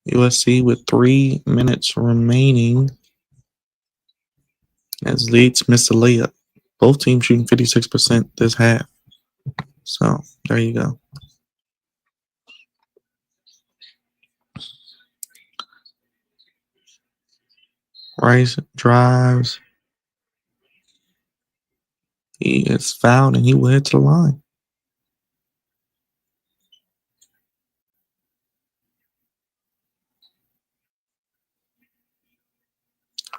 A: USC with 3 minutes remaining as Leeds missed a layup. Both teams shooting 56% this half. So there you go. Rice drives. He is fouled and he will head to the line.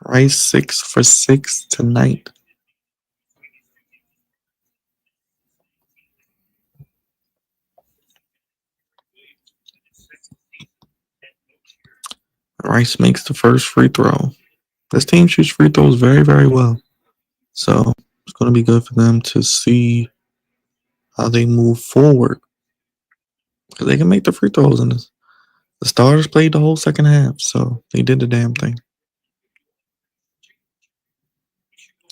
A: Rice 6 for 6 tonight. Rice makes the first free throw. This team shoots free throws very, very well. So it's going to be good for them to see how they move forward. Because they can make the free throws. And the starters played the whole second half. So they did the damn thing.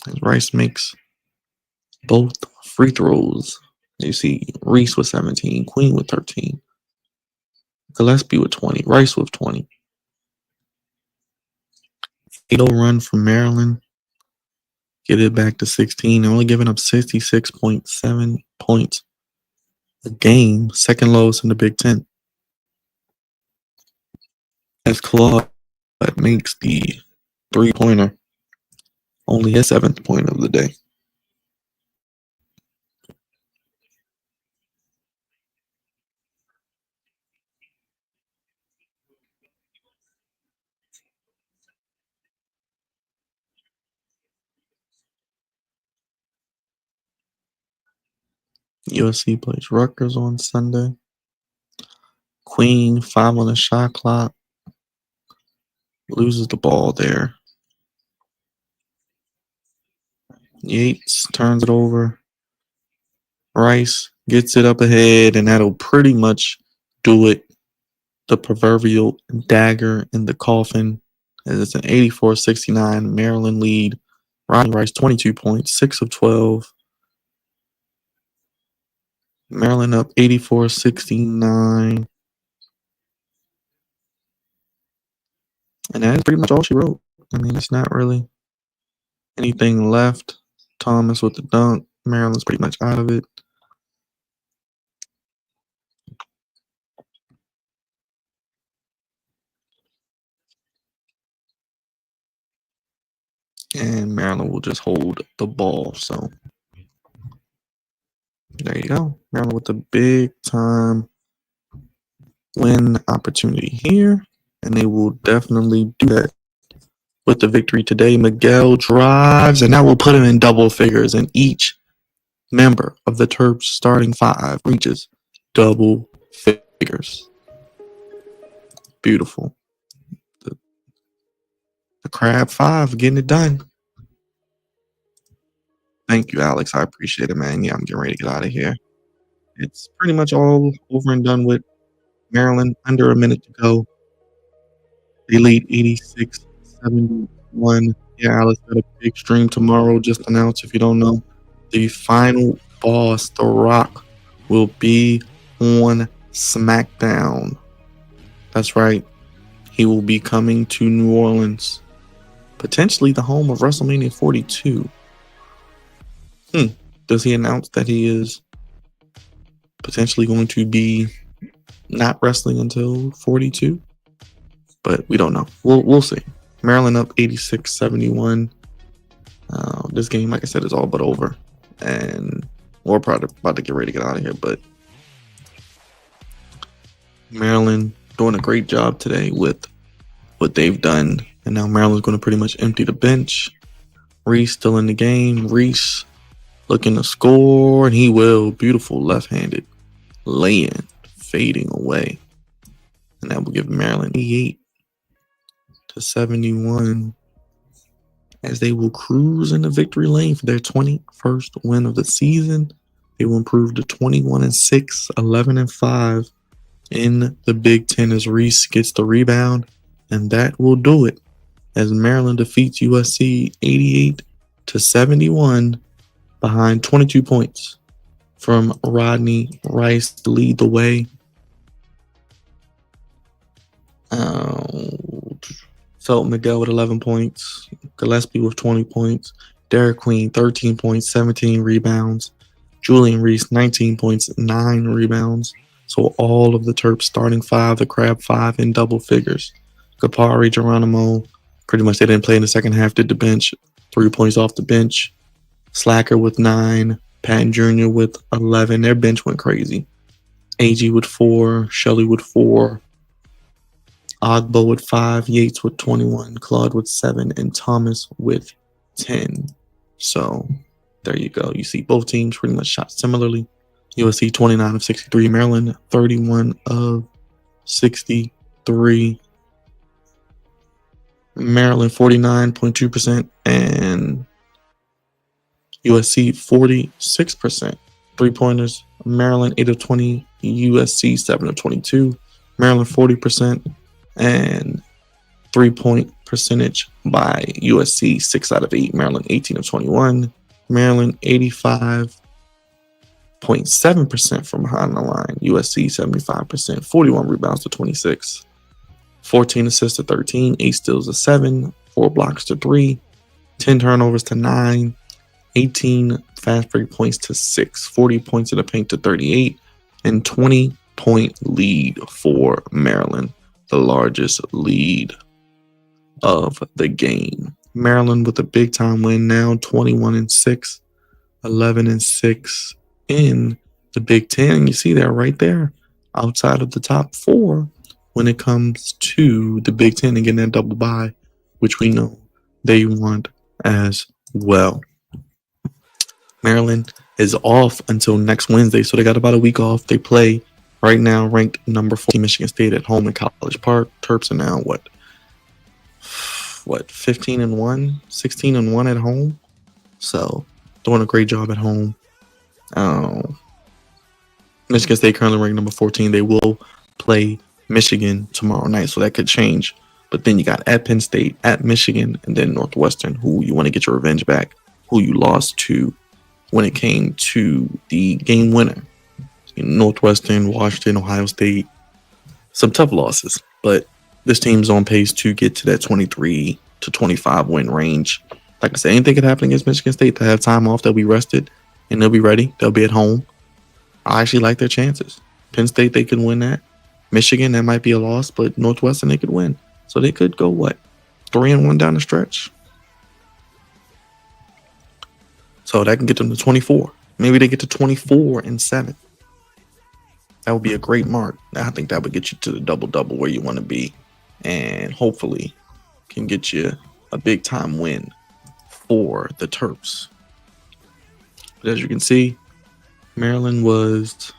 A: As Rice makes both free throws. You see Reese with 17, Queen with 13, Gillespie with 20, Rice with 20. 8-0 run from Maryland. Get it back to 16. They're only giving up 66.7 points a game, second lowest in the Big Ten. As Claude makes the 3-pointer, only his 7th point of the day. USC plays Rutgers on Sunday. Queen, 5 on the shot clock. Loses the ball there. Yates turns it over. Rice gets it up ahead, and that'll pretty much do it. The proverbial dagger in the coffin, as it's an 84-69 Maryland lead. Ronnie Rice, 22 points, 6 of 12. Maryland up 84-69. And that is pretty much all she wrote. I mean, it's not really anything left. Thomas with the dunk. Maryland's pretty much out of it. And Maryland will just hold the ball. So there you go. Maryland with a big time win opportunity here. And they will definitely do that with the victory today. Miguel drives, and that will put him in double figures. And each member of the Terps starting 5 reaches double figures. Beautiful. The Crab 5 getting it done. Thank you, Alex. I appreciate it, man. Yeah, I'm getting ready to get out of here. It's pretty much all over and done with. Maryland, under a minute to go. They lead 86-71. Yeah, Alex got a big stream tomorrow. Just announced, if you don't know, the final boss, The Rock, will be on SmackDown. That's right. He will be coming to New Orleans, potentially the home of WrestleMania 42. Does he announce that he is potentially going to be not wrestling until 42? But we don't know. We'll see. Maryland up 86-71. This game, like I said, is all but over. And we're probably about to get ready to get out of here. But Maryland doing a great job today with what they've done. And now Maryland's going to pretty much empty the bench. Reese still in the game. Reese looking to score, and he will. Beautiful left-handed lay-in, fading away. And that will give Maryland 88-71 as they will cruise in the victory lane for their 21st win of the season. They will improve to 21-6, 11-5 in the Big Ten as Reese gets the rebound, and that will do it as Maryland defeats USC 88-71 behind 22 points from Rodney Rice to lead the way. Felton Miguel with 11 points, Gillespie with 20 points, Derek Queen 13 points, 17 rebounds, Julian Reese 19 points, 9 rebounds. So all of the Terps starting five, the Crab five in double figures. Kapari, Geronimo, pretty much they didn't play in the second half, did the bench, 3 points off the bench. Slacker with 9, Patton Jr. with 11. Their bench went crazy. AG with 4, Shelley with 4, Ogbo with 5, Yates with 21, Claude with 7, and Thomas with 10. So there you go. You see both teams pretty much shot similarly. USC 29 of 63, Maryland 31 of 63. Maryland 49.2% and USC 46%. 3-pointers, Maryland 8 of 20, USC 7 of 22. Maryland 40% and 3-point percentage by USC 6 out of 8. Maryland 18 of 21. Maryland 85.7% from behind the line. USC 75%, 41 rebounds to 26. 14 assists to 13, 8 steals to 7, 4 blocks to 3, 10 turnovers to 9, 18 fast break points to 6, 40 points in the paint to 38, and 20-point lead for Maryland, the largest lead of the game. Maryland with a big time win now, 21-6, 11-6 in the Big Ten. You see that right there, outside of the top 4 when it comes to the Big Ten and getting that double bye, which we know they want as well. Maryland is off until next Wednesday, so they got about a week off. They play right now ranked number 4 Michigan State at home in College Park. Terps are now what 15-1, 16-1 at home. So doing a great job at home. Michigan State currently ranked number 14. They will play Michigan tomorrow night, so that could change. But then you got at Penn State, at Michigan, and then Northwestern, who you want to get your revenge back, who you lost to when it came to the game winner. Northwestern, Washington, Ohio State, some tough losses. But this team's on pace to get to that 23 to 25 win range. Like I said, anything could happen against Michigan State. They have time off, they'll be rested, and they'll be ready. They'll be at home. I actually like their chances. Penn State, they can win that. Michigan, that might be a loss, but Northwestern, they could win. So they could go, 3-1 down the stretch? So that can get them to 24. Maybe they get to 24-7. That would be a great mark. I think that would get you to the double-double where you want to be, and hopefully can get you a big-time win for the Terps. But as you can see, Maryland was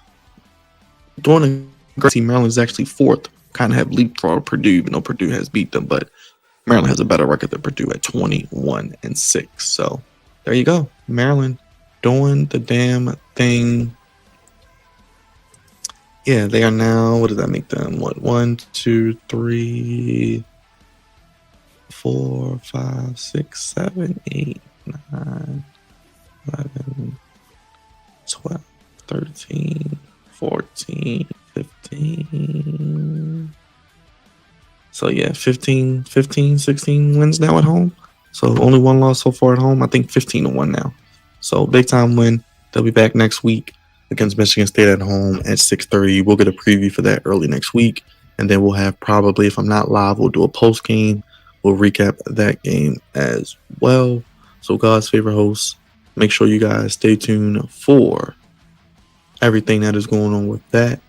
A: doing a great team. Maryland's actually 4th. Kind of have leapfrogged Purdue, even though Purdue has beat them, but Maryland has a better record than Purdue at 21-6. So there you go. Maryland doing the damn thing. Yeah, they are now, what does that make them? 1, 2, 3, 4, 5, 6, 7, 8, 9, 11, 12, 13, 14, 15. So yeah, 16 wins now at home. So only one loss so far at home. I think 15-1 now. So big time win. They'll be back next week against Michigan State at home at 6:30. We'll get a preview for that early next week. And then we'll have probably, if I'm not live, we'll do a post game. We'll recap that game as well. So God's favorite hosts, make sure you guys stay tuned for everything that is going on with that.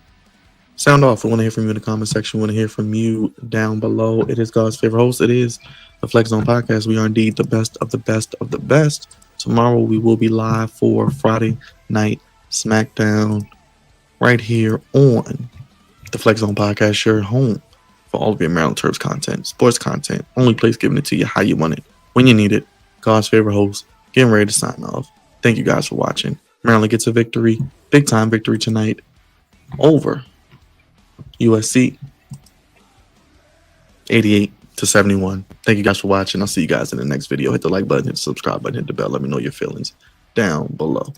A: Sound off. We want to hear from you in the comment section. We want to hear from you down below. It is God's favorite host. It is the Flex Zone Podcast. We are indeed the best of the best of the best. Tomorrow we will be live for Friday Night SmackDown right here on the Flex Zone Podcast, your home for all of your Maryland Terps content, sports content. Only place giving it to you how you want it, when you need it. God's favorite host, getting ready to sign off. Thank you guys for watching. Maryland gets a victory, big time victory tonight over USC, 88-71. Thank you guys for watching. I'll see you guys in the next video. Hit the like button, hit the subscribe button, hit the bell. Let me know your feelings down below.